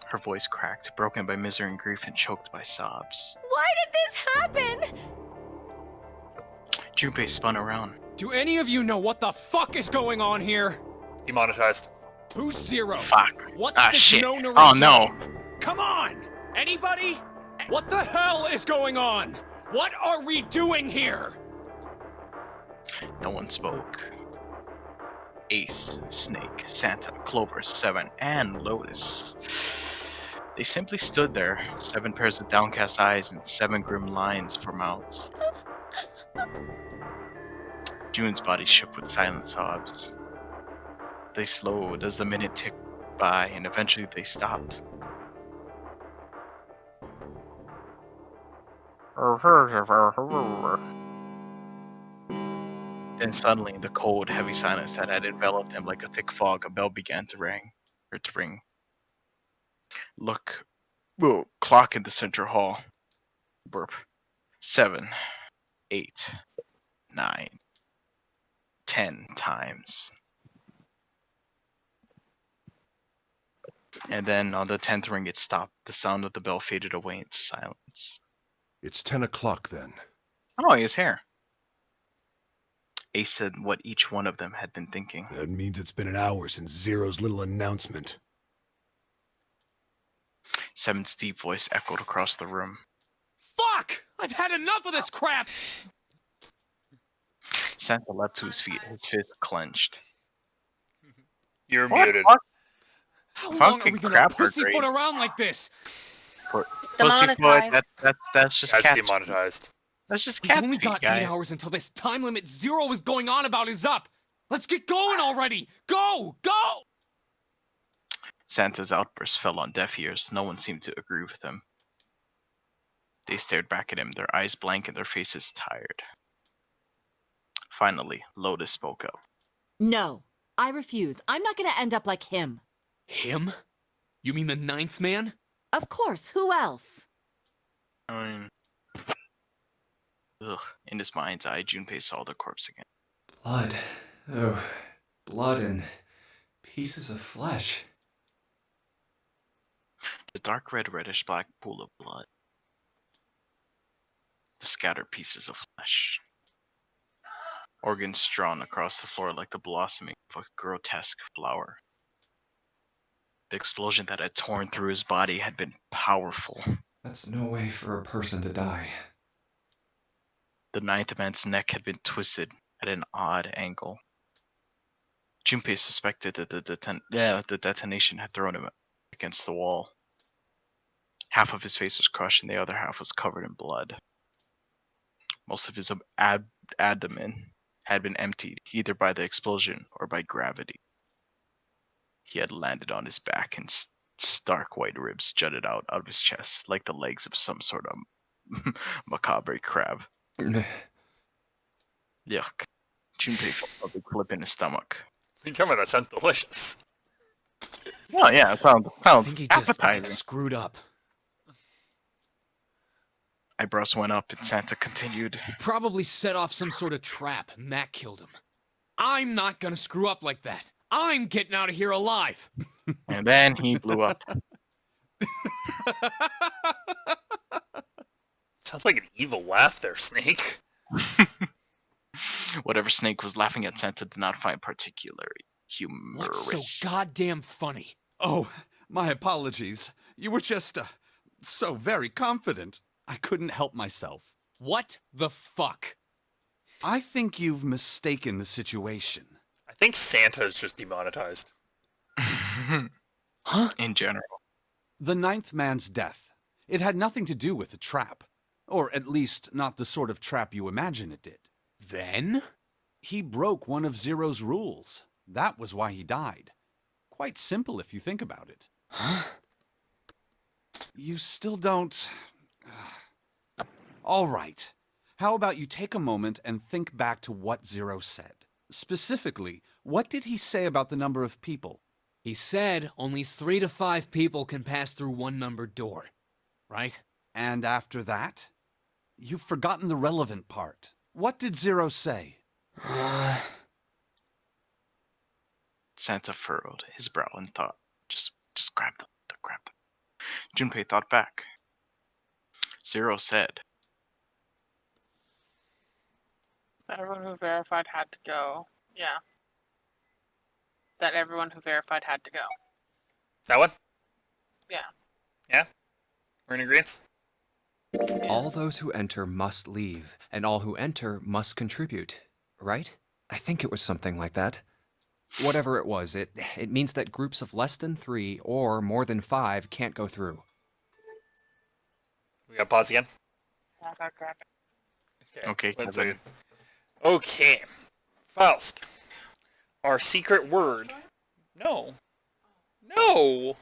Her voice cracked, broken by misery and grief and choked by sobs. Why did this happen? Junpei spun around. Do any of you know what the fuck is going on here? Demonetized. Who's Zero? Fuck. What's Ah, this shit. Nonary Oh, no. game? Come on! Anybody? What the hell is going on? What are we doing here? No one spoke. Ace, Snake, Santa, Clover, 7, and Lotus. They simply stood there, 7 pairs of downcast eyes and 7 grim lines for mouths. June's body shook with silent sobs. They slowed as the minute ticked by, and eventually they stopped. Then suddenly, in the cold, heavy silence that had enveloped him like a thick fog, a bell began to ring. Look, clock in the central hall. Burp. 7, 8, 9, 10 times. And then on the 10th ring it stopped. The sound of the bell faded away into silence. It's 10 o'clock then. Oh, he is here. Ace said what each one of them had been thinking. That means it's been an hour since Zero's little announcement. 7's deep voice echoed across the room. Fuck! I've had enough of this crap! Santa leapt to his feet, his fist clenched. You're What? muted. What? How long are Fucking we gonna crap are pussyfoot great. around like this? Pussyfoot, Demonetized. that's just That's cat speak. demonetized. That's just We've cat only speak, got guy. 8 hours until this time limit Zero was going on about is up. Let's get going already! Go! Go! Santa's outburst fell on deaf ears. No one seemed to agree with him. They stared back at him, their eyes blank and their faces tired. Finally, Lotus spoke up. No, I refuse. I'm not gonna end up like him. Him? You mean the 9th man? Of course, who else? I mean... Ugh. In his mind's eye, Junpei saw the corpse again. Blood. Oh, blood and pieces of flesh. The dark red, reddish-black pool of blood. The scattered pieces of flesh. Organs strewn across the floor like the blossoming of a grotesque flower. The explosion that had torn through his body had been powerful. That's no way for a person to die. The 9th man's neck had been twisted at an odd angle. Junpei suspected that the detonation had thrown him against the wall. Half of his face was crushed and the other half was covered in blood. Most of his abdomen had been emptied, either by the explosion or by gravity. He had landed on his back, and stark white ribs jutted out of his chest like the legs of some sort of macabre crab. Yuck. Junpei felt a big flip in his stomach. You tell me that sounds delicious. Oh yeah, it I sounds think he just appetizing. screwed up. Eyebrows went up, and Santa continued. He probably set off some sort of trap, and that killed him. I'm not gonna screw up like that. I'm getting out of here alive. And then he blew up. Sounds like an evil laugh there, Snake. Whatever Snake was laughing at, Santa did not find particularly humorous. What's so goddamn funny? Oh, my apologies. You were just, so very confident. I couldn't help myself. What the fuck? I think you've mistaken the situation. I think Santa is just demonetized. Huh? In general. The ninth man's death. It had nothing to do with the trap. Or at least, not the sort of trap you imagine it did. Then? He broke one of Zero's rules. That was why he died. Quite simple if you think about it. Huh? You still don't... All right. How about you take a moment and think back to what Zero said? Specifically, what did he say about the number of people? He said only 3 to 5 people can pass through one numbered door, right? And after that? You've forgotten the relevant part. What did Zero say? Santa furrowed his brow and thought. Just grab them. Grab them. Junpei thought back. Zero said. Everyone who verified had to go. Yeah. That everyone who verified had to go. That one? Yeah. Yeah? We're in agreement? All those who enter must leave, and all who enter must contribute, right? I think it was something like that. Whatever it was, it means that groups of less than 3 or more than 5 can't go through. We got pause again? I gotta grab it. Okay, One Kevin. second. Okay. Faust. Our secret word. No. No!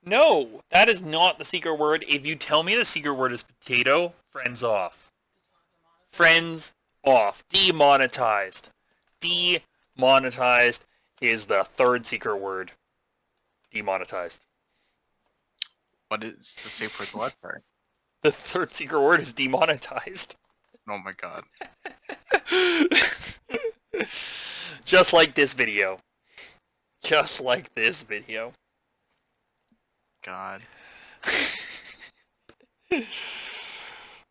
No! That is not the secret word. If you tell me the secret word is potato, friends off. Friends off. Demonetized. Demonetized is the third secret word. Demonetized. What is the safe word? What? Sorry. The third secret word is demonetized. Oh my god. Just like this video. Just like this video. God.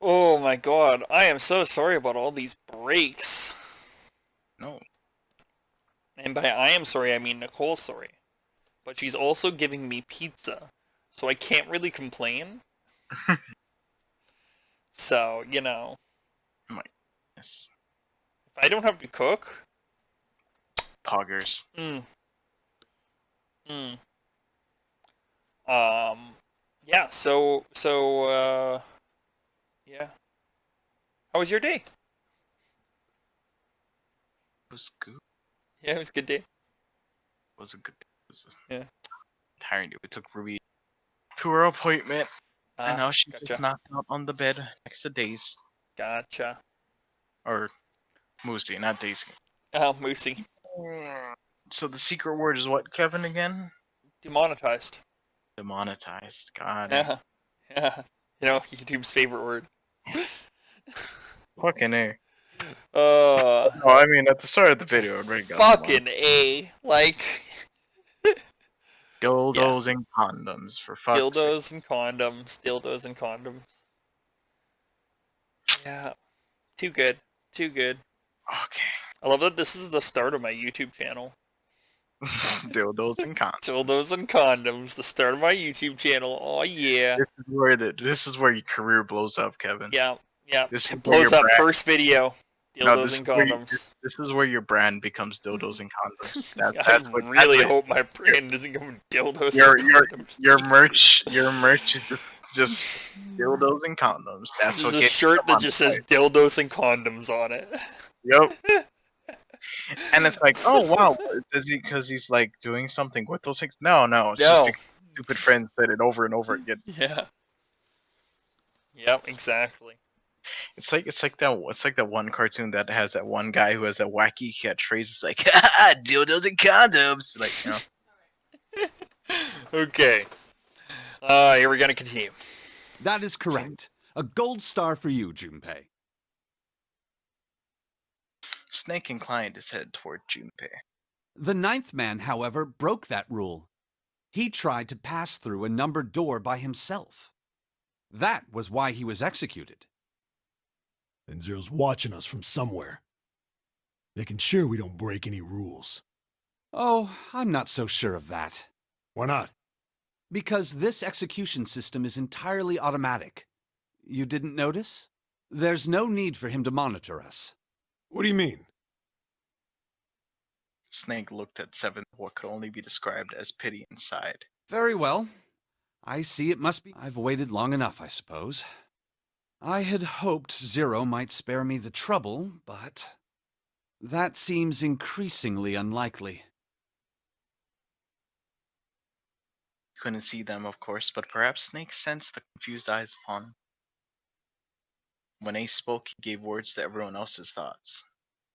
Oh my god. I am so sorry about all these breaks. No. And by I am sorry, I mean Nicole's sorry. But she's also giving me pizza. So I can't really complain. So, you know. My goodness. If I don't have to cook. Poggers. Yeah, so, yeah. How was your day? It was good. Yeah, it was a good day. It was a good day. It was Yeah. tiring. We took Ruby to her appointment. And now she gotcha. just knocked out on the bed next to Daisy. Gotcha. Or Moosey, not Daisy. Oh, Moosey. So the secret word is what, Kevin, again? Demonetized. Demonetized. God. Yeah. Yeah. You know, YouTube's favorite word. Fucking A. Oh, I mean, at the start of the video, it already got fucking A. Like, dildos and condoms, for fuck's sake. dildos and condoms. Dildos and condoms. Yeah. Too good. Too good. Okay. I love that this is the start of my YouTube channel. Dildos and condoms. Dildos and condoms. The start of my YouTube channel. Oh, yeah. This is where your career blows up, Kevin. Yeah. Yeah. This is It where blows your up brand- first video. Dildos No, this and is where condoms. this is where your brand becomes dildos and condoms. I really hope my brand doesn't go dildos your and condoms. your merch is just Just dildos and condoms. That's There's what a gets shirt them that on just the says dildos and condoms on it. Yep. And it's like, oh wow, is he because he's like doing something with those things? No, it's just No. because stupid friends said it over and over again. Yeah. Yep, exactly. It's like that one cartoon that has that one guy who has that wacky catchphrase. It's like, dildos and condoms. Like, Okay. Here we're gonna continue. That is correct. A gold star for you, Junpei. Snake inclined his head toward Junpei. The ninth man, however, broke that rule. He tried to pass through a numbered door by himself. That was why he was executed. And Zero's watching us from somewhere, making sure we don't break any rules. Oh, I'm not so sure of that. Why not? Because this execution system is entirely automatic. You didn't notice? There's no need for him to monitor us. What do you mean? Snake looked at Seven with what could only be described as pity inside. Very well. I see it must be. I've waited long enough, I suppose. I had hoped Zero might spare me the trouble, but that seems increasingly unlikely. Couldn't see them, of course, but perhaps Snake sensed the confused eyes upon him. When Ace spoke, he gave words to everyone else's thoughts.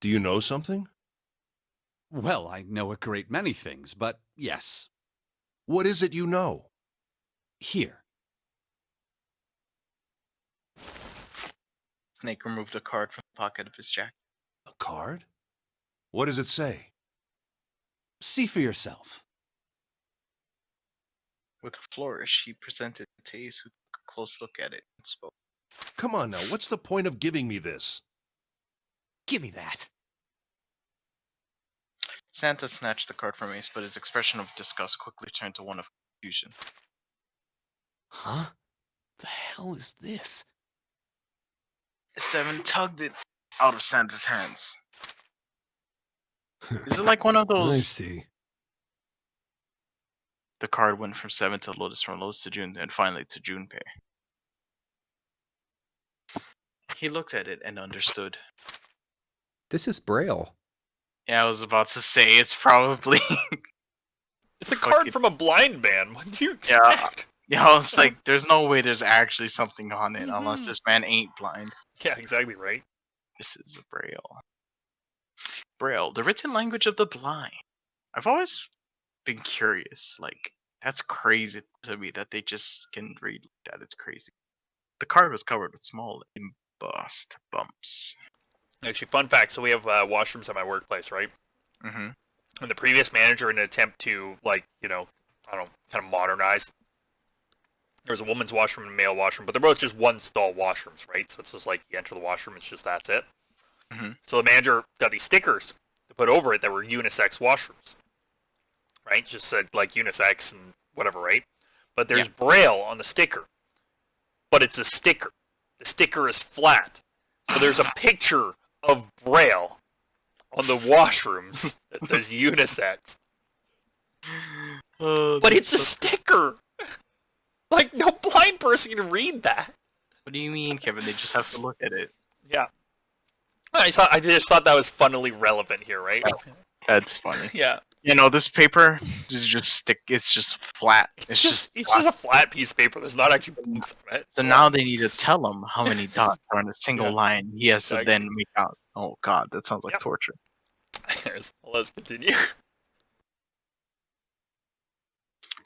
Do you know something? Well, I know a great many things, but yes. What is it you know? Here. Snake removed a card from the pocket of his jacket. A card? What does it say? See for yourself. With a flourish, he presented it to Ace, who took a close look at it and spoke. Come on now, what's the point of giving me this? Give me that. Santa snatched the card from Ace, but his expression of disgust quickly turned to one of confusion. Huh? The hell is this? Seven tugged it out of Santa's hands. Is it like one of those? I see. The card went from Seven to Lotus, from Lotus to June, and finally to Junpei. He looked at it and understood. This is Braille. Yeah, I was about to say it's probably. It's a card from a blind man. What do you Yeah, expect? yeah. I was like, there's no way there's actually something on it unless this man ain't blind. Yeah, exactly right. This is a Braille. Braille, the written language of the blind. I've always been curious. Like, that's crazy to me that they just can read like that. It's crazy. The card was covered with small embossed bumps. Actually, fun fact. So we have washrooms at my workplace, right? Mm-hmm. And the previous manager, in an attempt to, like, I don't know, kind of modernize, there was a woman's washroom and a male washroom, but they're both just one stall washrooms, right? So it's just like you enter the washroom, it's just that's it. Mm-hmm. So the manager got these stickers to put over it that were unisex washrooms, right? Just said like unisex and whatever, right? But there's Braille on the sticker, but it's a sticker. The sticker is flat, so there's a picture of Braille on the washrooms that says unisex. But it's a sticker. Like, no blind person can read that. What do you mean, Kevin? They just have to look at it. Yeah. I just thought that was funnily relevant here, right? That's funny. Yeah. You know, this paper is just it's just flat. It's just a flat piece of paper. There's not actually bumps on it. So now they need to tell him how many dots are in a single line. He has to then make out. Oh God, that sounds like torture. Let's continue.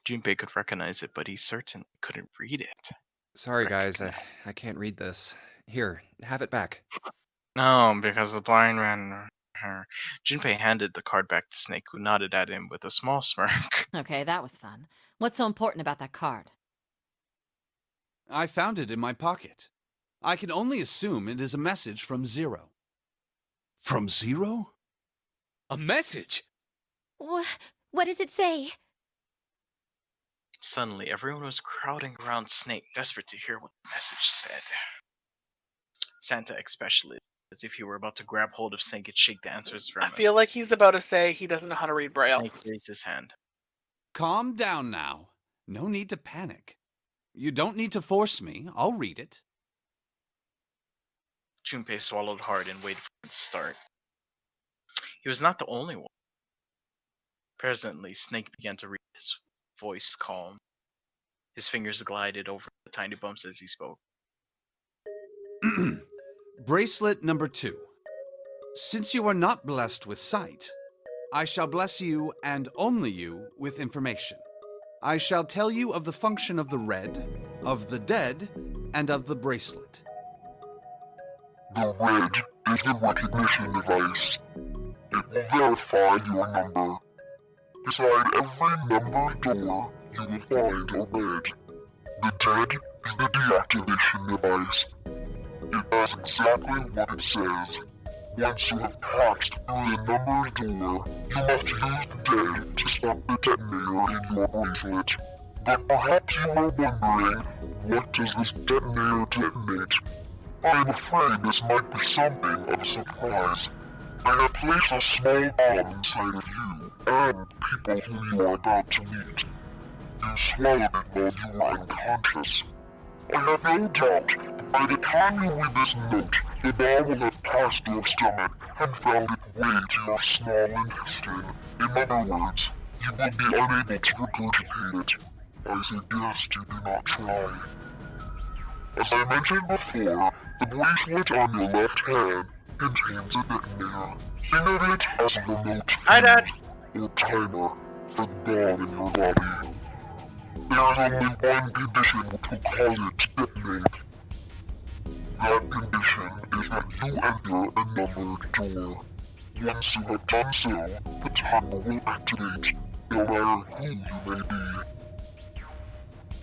Junpei could recognize it, but he certainly couldn't read it. Sorry, guys, I can't read this. Here, have it back. No, because the blind man. Junpei handed the card back to Snake, who nodded at him with a small smirk. Okay, that was fun. What's so important about that card? I found it in my pocket. I can only assume it is a message from Zero. From Zero? A message? What does it say? Suddenly, everyone was crowding around Snake, desperate to hear what the message said. Santa especially, as if he were about to grab hold of Snake and shake the answers from I him. feel like he's about to say he doesn't know how to read Braille. Snake raised his hand. Calm down now. No need to panic. You don't need to force me. I'll read it. Junpei swallowed hard and waited for it to start. He was not the only one. Presently, Snake began to read, his voice calm. His fingers glided over the tiny bumps as he spoke. Bracelet number 2. Since you are not blessed with sight, I shall bless you, and only you, with information. I shall tell you of the function of the red, of the dead, and of the bracelet. The red is the recognition device. It will verify your number. Beside every numbered door, you will find a red. The dead is the deactivation device. It does exactly what it says. Once you have passed through the numbered door, you must use the dead to stop the detonator in your bracelet. But perhaps you are wondering, what does this detonator detonate? I am afraid this might be something of a surprise. I have placed a small bomb inside of you and people whom you are about to meet. You swallowed it while you were unconscious. I have no doubt that by the time you read this note, the bomb will have passed your stomach and found its way to your small intestine. In other words, you will be unable to regurgitate it. I suggest you do not try. As I mentioned before, the bracelet on your left hand contains a detonator. Think of it as a remote or timer for the bomb in your body. There is only one condition which will cause it to detonate. That condition is that you enter a numbered door. Once you have done so, the timer will activate, no matter who you may be.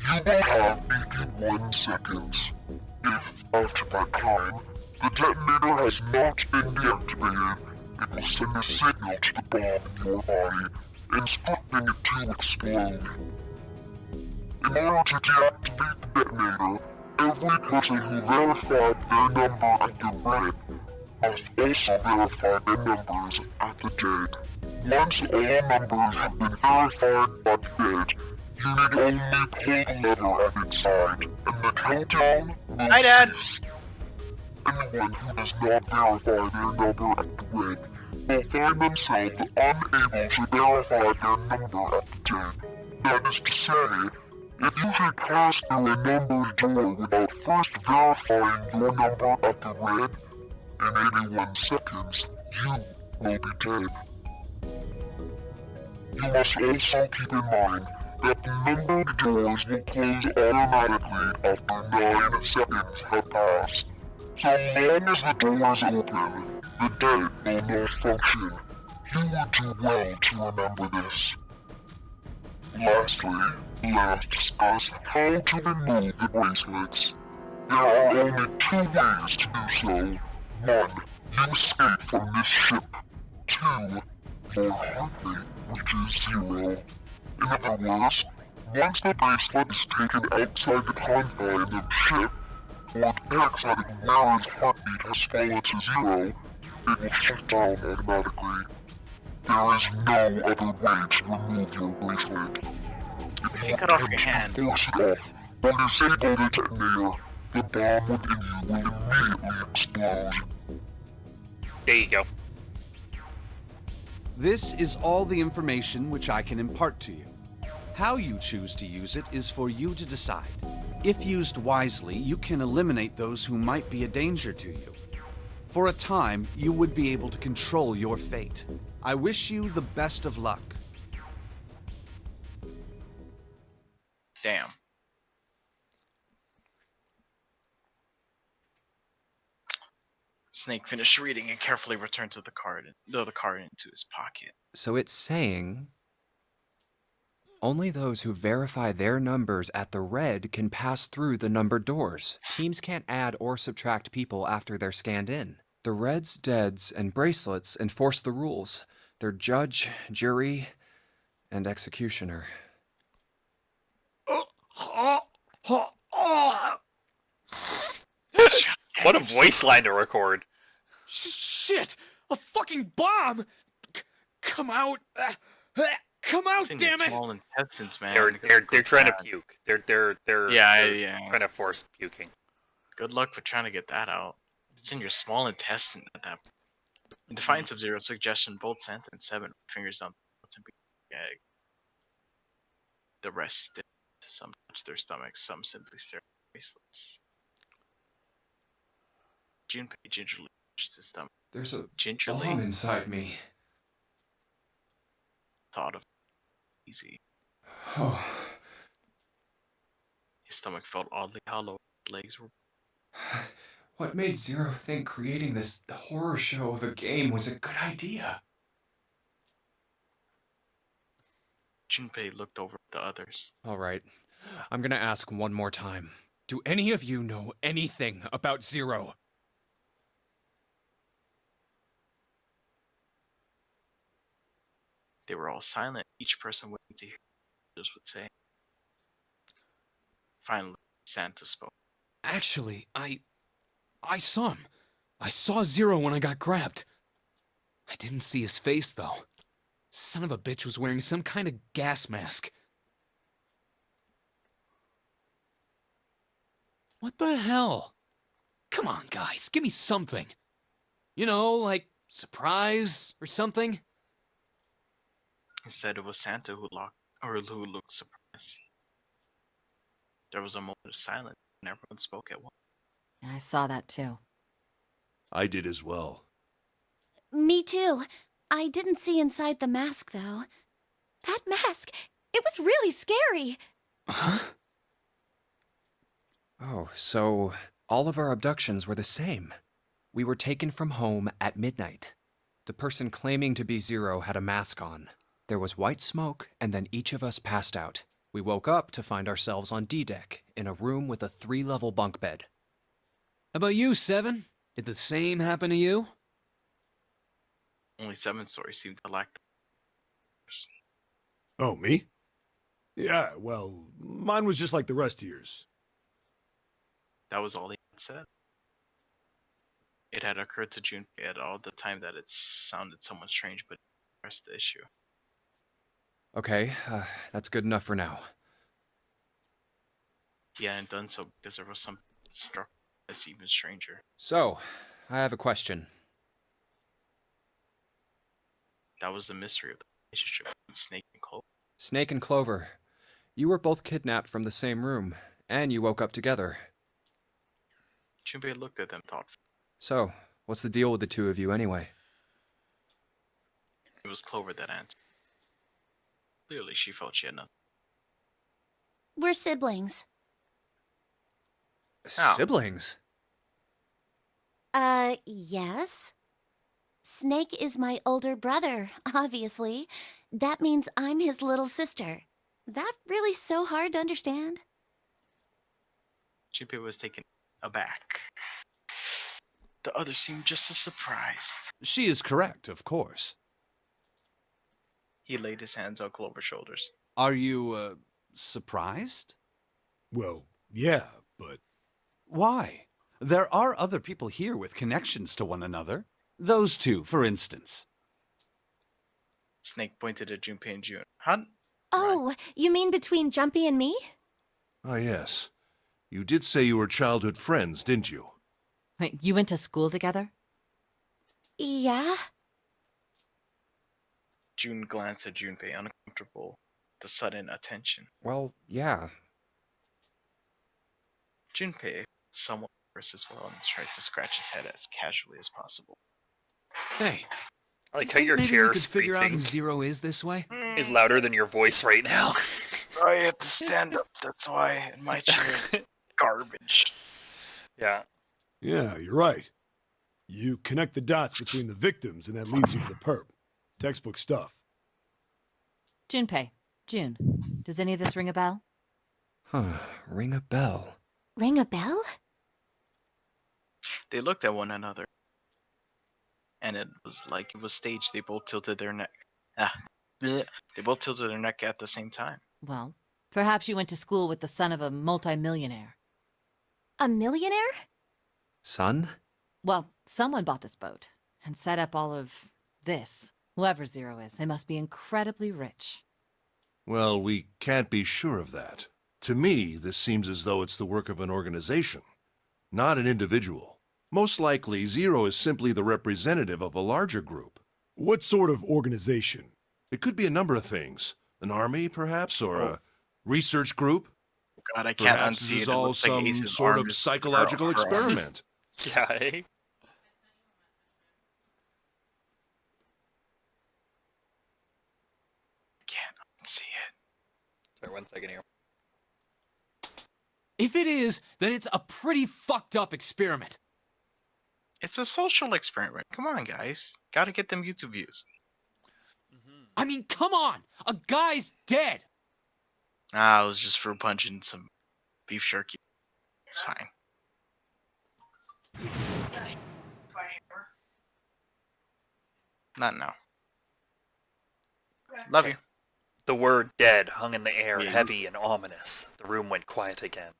You will have 81 seconds. If, after that time, the detonator has not been deactivated, it will send a signal to the bomb in your body, instructing it to explode. In order to deactivate the detonator, every person who verified their number at the red must also verify their numbers at the dead. Once all numbers have been verified by the dead, you need only pull the lever at its side, and the countdown will cease. Anyone who does not verify their number at the red will find themselves unable to verify their number at the dead. That is to say, if you should pass through a numbered door without first verifying your number at the red, in 81 seconds, you will be dead. You must also keep in mind that the numbered doors will close automatically after 9 seconds have passed. So long as the door is open, the dead will not function. You would do well to remember this. Lastly, let us discuss how to remove the bracelets. There are only 2 ways to do so. 1. You escape from this ship. 2. Your heart rate reaches 0. In other words, once the bracelet is taken outside the confines of the ship, or the paraxatic wearer's heartbeat has fallen to 0, it will shut down automatically. There is no other way to remove your bracelet. If you cut off your hand, Force it off, or disable the detonator, the bomb within you will immediately explode. There you go. This is all the information which I can impart to you. How you choose to use it is for you to decide. If used wisely, you can eliminate those who might be a danger to you. For a time, you would be able to control your fate. I wish you the best of luck. damn. Snake finished reading and carefully returned to the card into his pocket. So it's saying only those who verify their numbers at the red can pass through the numbered doors. Teams can't add or subtract people after they're scanned in. The reds, deads, and bracelets enforce the rules. They're judge, jury, and executioner. What a voice line to record. Shit! A fucking bomb! Come out! Come out, It's in your damn it! small intestines, man. They're trying to puke. They're Yeah. trying to force puking. Good luck with trying to get that out. It's in your small intestine at that point. In defiance of Zero's suggestion, both Santa and Seven fingers down the egg. The rest did. Some touch their stomachs, some simply stare at the bracelets. Junpei gingerly pushed his stomach. There's a Gingerly bomb inside me. thought of easy. Oh. His stomach felt oddly hollow. His legs were. What made Zero think creating this horror show of a game was a good idea? Junpei looked over at the others. All right. I'm gonna ask one more time. Do any of you know anything about Zero? They were all silent, each person waiting to hear what others would say. Finally, Santa spoke. Actually, I saw him. I saw Zero when I got grabbed. I didn't see his face, though. Son of a bitch was wearing some kind of gas mask. What the hell? Come on, guys, give me something. You know, like surprise or something? He said it was Santa who looked surprised. There was a moment of silence, and everyone spoke at once. I saw that too. I did as well. Me too. I didn't see inside the mask, though. That mask, it was really scary. Huh? Oh, so all of our abductions were the same. We were taken from home at midnight. The person claiming to be Zero had a mask on. There was white smoke, and then each of us passed out. We woke up to find ourselves on D-Deck, in a room with a 3-level bunk bed. How about you, Seven? Did the same happen to you? Only Seven's story seemed to lack. Oh, me? Yeah, well, mine was just like the rest of yours. That was all he had said. It had occurred to Junpei at all the time that it sounded somewhat strange, but he pressed the issue. Okay, that's good enough for now. He hadn't done so because there was something that struck as even stranger. So, I have a question. That was the mystery of the relationship between Snake and Clover. Snake and Clover, you were both kidnapped from the same room, and you woke up together. Junpei looked at them thoughtfully. So, what's the deal with the two of you anyway? It was Clover that answered. Clearly, she felt she had nothing. We're siblings. How? Siblings? Yes. Snake is my older brother, obviously. That means I'm his little sister. That really so hard to understand? Junpei was taken aback. The others seemed just as surprised. She is correct, of course. He laid his hands on Clover's shoulders. Are you, surprised? Well, yeah, but Why? There are other people here with connections to one another. Those two, for instance. Snake pointed at Junpei and June. Huh? Oh, you mean between Jumpy and me? Ah, yes. You did say you were childhood friends, didn't you? Wait, you went to school together? Yeah. June glanced at Junpei, uncomfortable with the sudden attention. Well, yeah. Junpei, somewhat nervous as well, and tried to scratch his head as casually as possible. Hey, I like how think your maybe chair we could figure out who scraping Zero is this way? is louder than your voice right now. I have to stand up, that's why, and my chair garbage. Yeah. yeah, you're right. You connect the dots between the victims, and that leads you to the perp. Textbook stuff. Junpei. June. Does any of this ring a bell? Huh, ring a bell. Ring a bell? They looked at one another, and it was like it was staged. They both tilted their neck. Bleh. They both tilted their neck at the same time. Well, perhaps you went to school with the son of a multimillionaire. A millionaire? Son? Well, someone bought this boat and set up all of this. Whoever Zero is, they must be incredibly rich. Well, we can't be sure of that. To me, this seems as though it's the work of an organization, not an individual. Most likely, Zero is simply the representative of a larger group. What sort of organization? It could be a number of things. An army, perhaps, or a research group. God, I can't Perhaps unsee this it. is It all looks like some Ace's sort arm of is psychological her arm. experiment. Yeah, eh? Can't unsee it. Sorry, 1 second here. If it is, then it's a pretty fucked up experiment. It's a social experiment. Come on, guys. Gotta get them YouTube views. I mean, come on! A guy's dead! Ah, it was just for punching some beef jerky. It's fine. Not now. Love you. The word dead hung in the air, Yeah, you- heavy and ominous. The room went quiet again.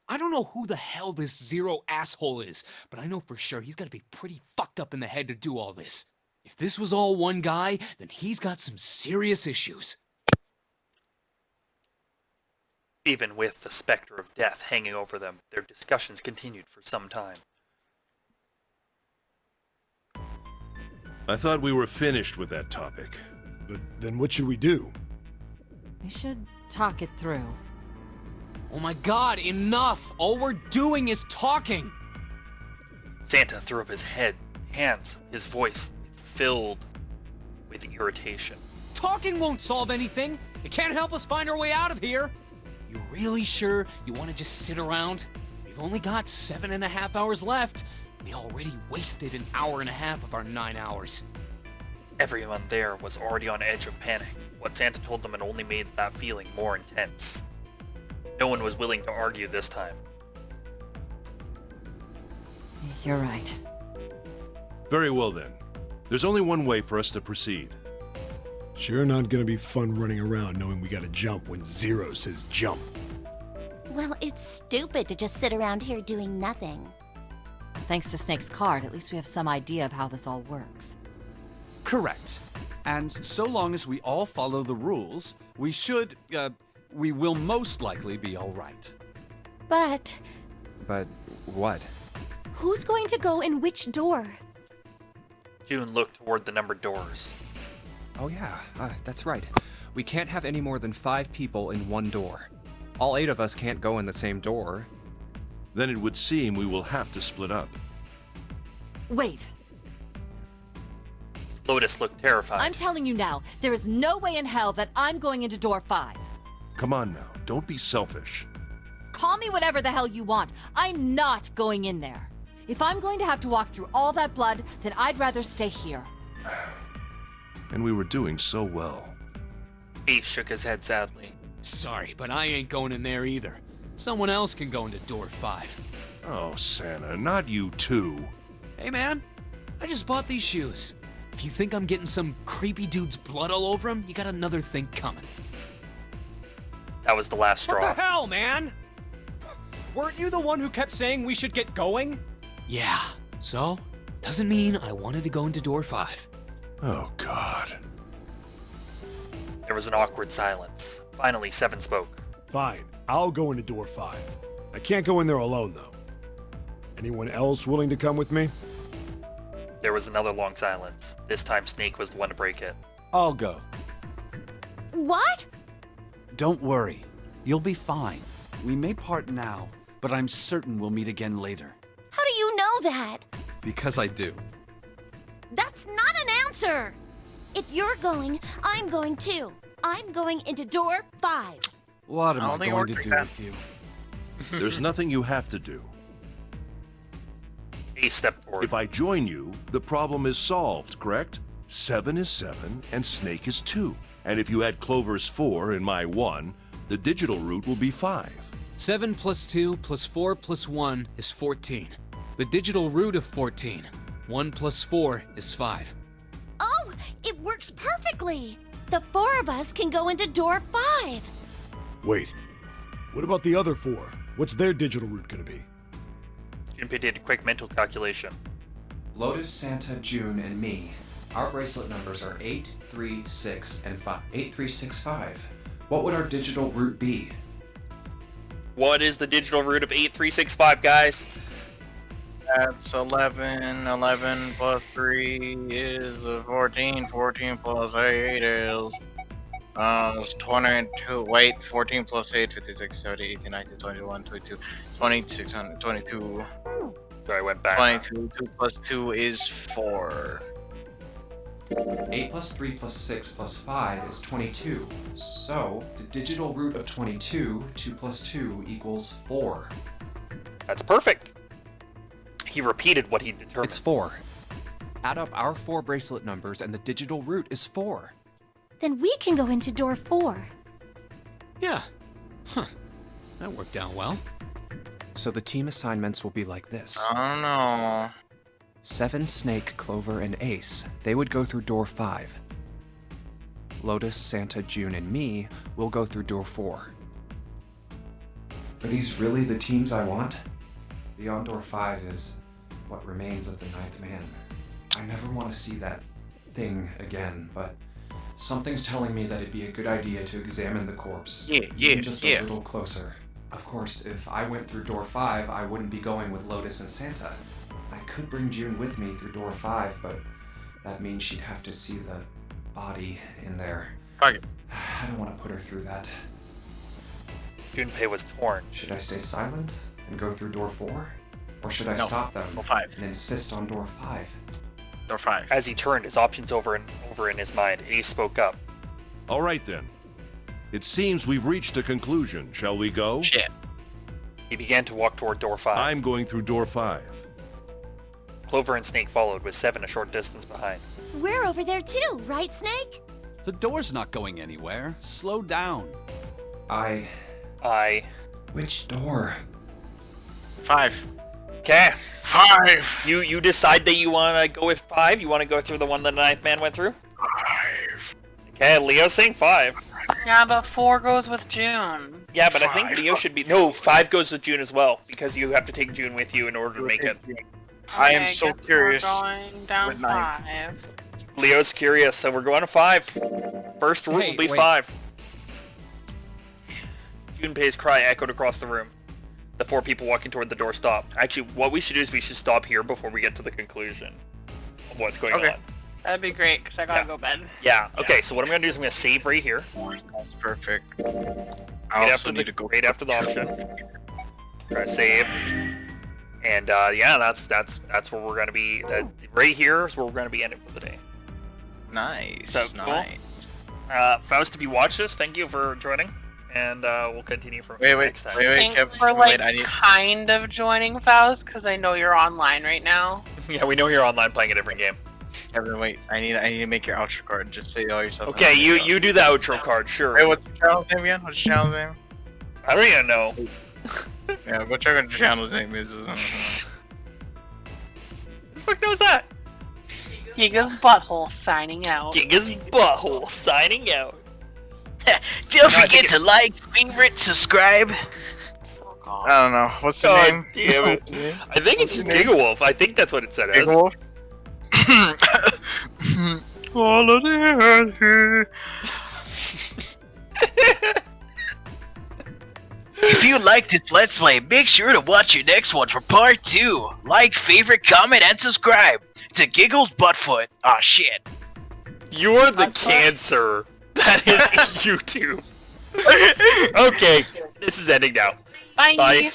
I don't know who the hell this Zero asshole is, but I know for sure he's gotta be pretty fucked up in the head to do all this. If this was all one guy, then he's got some serious issues. Even with the specter of death hanging over them, their discussions continued for some time. I thought we were finished with that topic. But then what should we do? We should talk it through. Oh my god, enough! All we're doing is talking! Santa threw up his hands, his voice filled with irritation. Talking won't solve anything! It can't help us find our way out of here! You really sure you want to just sit around? We've only got 7.5 hours left. We already wasted an hour and a half of our 9 hours. Everyone there was already on edge of panic. What Santa told them had only made that feeling more intense. No one was willing to argue this time. You're right. Very well then. There's only one way for us to proceed. Sure not gonna be fun running around knowing we gotta jump when Zero says jump. Well, it's stupid to just sit around here doing nothing. Thanks to Snake's card, at least we have some idea of how this all works. Correct. And so long as we all follow the rules, we will most likely be all right. But But what? who's going to go in which door? June looked toward the numbered doors. Oh yeah, that's right. We can't have any more than 5 people in one door. All 8 of us can't go in the same door. Then it would seem we will have to split up. Wait, Lotus looked terrified. I'm telling you now, there is no way in hell that I'm going into door 5. Come on now, don't be selfish. Call me whatever the hell you want. I'm not going in there. If I'm going to have to walk through all that blood, then I'd rather stay here. And we were doing so well. Ace shook his head sadly. Sorry, but I ain't going in there either. Someone else can go into door 5. Oh, Santa, not you too. Hey man, I just bought these shoes. If you think I'm getting some creepy dude's blood all over him, you got another thing coming. That was the last straw. What the hell, man? Weren't you the one who kept saying we should get going? Yeah, so doesn't mean I wanted to go into door 5. Oh, God. There was an awkward silence. Finally, Seven spoke. Fine, I'll go into door 5. I can't go in there alone, though. Anyone else willing to come with me? There was another long silence. This time Snake was the one to break it. I'll go. What? Don't worry. You'll be fine. We may part now, but I'm certain we'll meet again later. How do you know that? Because I do. That's not an answer! If you're going, I'm going too. I'm going into door 5. What am I I don't think it going worked to like do that. with you? There's nothing you have to do. Ace stepped forward. If I join you, the problem is solved, correct? 7 is 7, and Snake is 2. And if you add Clover's 4 and my 1, the digital route will be 5. 7 plus 2 plus 4 plus 1 is 14. The digital root of 14. 1 plus 4 is 5. Oh, it works perfectly! The 4 of us can go into door 5. Wait, what about the other 4? What's their digital route gonna be? Junpei did a quick mental calculation. Lotus, Santa, June, and me. Our bracelet numbers are 8, 3, 6, and 5. 8, 3, 6, 5. What would our digital root be? What is the digital root of 8365, guys? That's 11. 11 plus 3 is 14. 14 plus 8 is 22. Wait, 14 plus 8, 56, 70, 18, 19, 21, 22, 26, 22. Sorry, I went back. 22. 2 plus 2 is 4. 8 plus 3 plus 6 plus 5 is 22. So, the digital root of 22, 2 plus 2 equals 4. That's perfect. He repeated what he determined. It's 4. Add up our 4 bracelet numbers and the digital root is 4. Then we can go into door 4. Yeah. Huh. That worked out well. So the team assignments will be like this. I don't know. 7, Snake, Clover, and Ace. They would go through door 5. Lotus, Santa, June, and me will go through door 4. Are these really the teams I want? Beyond door 5 is what remains of the 9th man. I never want to see that thing again, but something's telling me that it'd be a good idea to examine the corpse. Even just a little closer. Of course, if I went through door 5, I wouldn't be going with Lotus and Santa. I could bring June with me through door 5, but that means she'd have to see the body in there. Fuck it. I don't want to put her through that. Junpei was torn. Should I stay silent and go through door 4? Or should I No, stop them door 5. and insist on door 5? Door 5. As he turned, his options over in his mind, Ace spoke up. All right then. It seems we've reached a conclusion. Shall we go? Shit. He began to walk toward door 5. I'm going through door 5. Clover and Snake followed, with 7 a short distance behind. We're over there too, right, Snake? The door's not going anywhere. Slow down. Which door? 5. Okay. 5. You decide that you want to go with 5? You want to go through the one the 9th man went through? 5. Okay, Leo's saying 5. Yeah, but 4 goes with June. Yeah, but I think Leo should be... No, 5 goes with June as well, because you have to take June with you in order to make it. I am Okay, so guess curious. We're going down with 9th. 5. Leo's curious, so we're going to 5. First route will be 5. Junpei's cry echoed across the room. The 4 people walking toward the door stopped. Actually, what we should do is we should stop here before we get to the conclusion of what's going on. That'd be great, because I gotta go bed. Yeah, okay, so what I'm going to do is I'm going to save right here. That's perfect. Right after the option. Press save. And yeah, that's where we're going to be. Right here is where we're going to be ending for the day. Nice. So, cool. Nice. Faust, if you watch this, thank you for joining. And we'll continue from next time. Thanks Kevin, for like I need... kind of joining Faust, because I know you're online right now. Yeah, we know you're online playing a different game. Kevin, wait. I need to make your outro card. Just say all yourself. Okay, you do the outro card, sure. Hey, what's your channel's name again? What's your channel's name? I don't even know. Yeah, go check out your channel's name is. Who the fuck knows that? Giga's Butthole signing out. Giga's Butthole signing out. Don't forget to like, favorite, subscribe. I don't know. What's the name? Damn it. I think it's just Gigawolf. I think that's what it said as. Gigawolf? All of the If you liked this Let's Play, make sure to watch your next one for part 2. Like, favorite, comment, and subscribe to Giggles Buttfoot. Aw, shit. You're the cancer that is YouTube. Okay, this is ending now. Bye. Bye.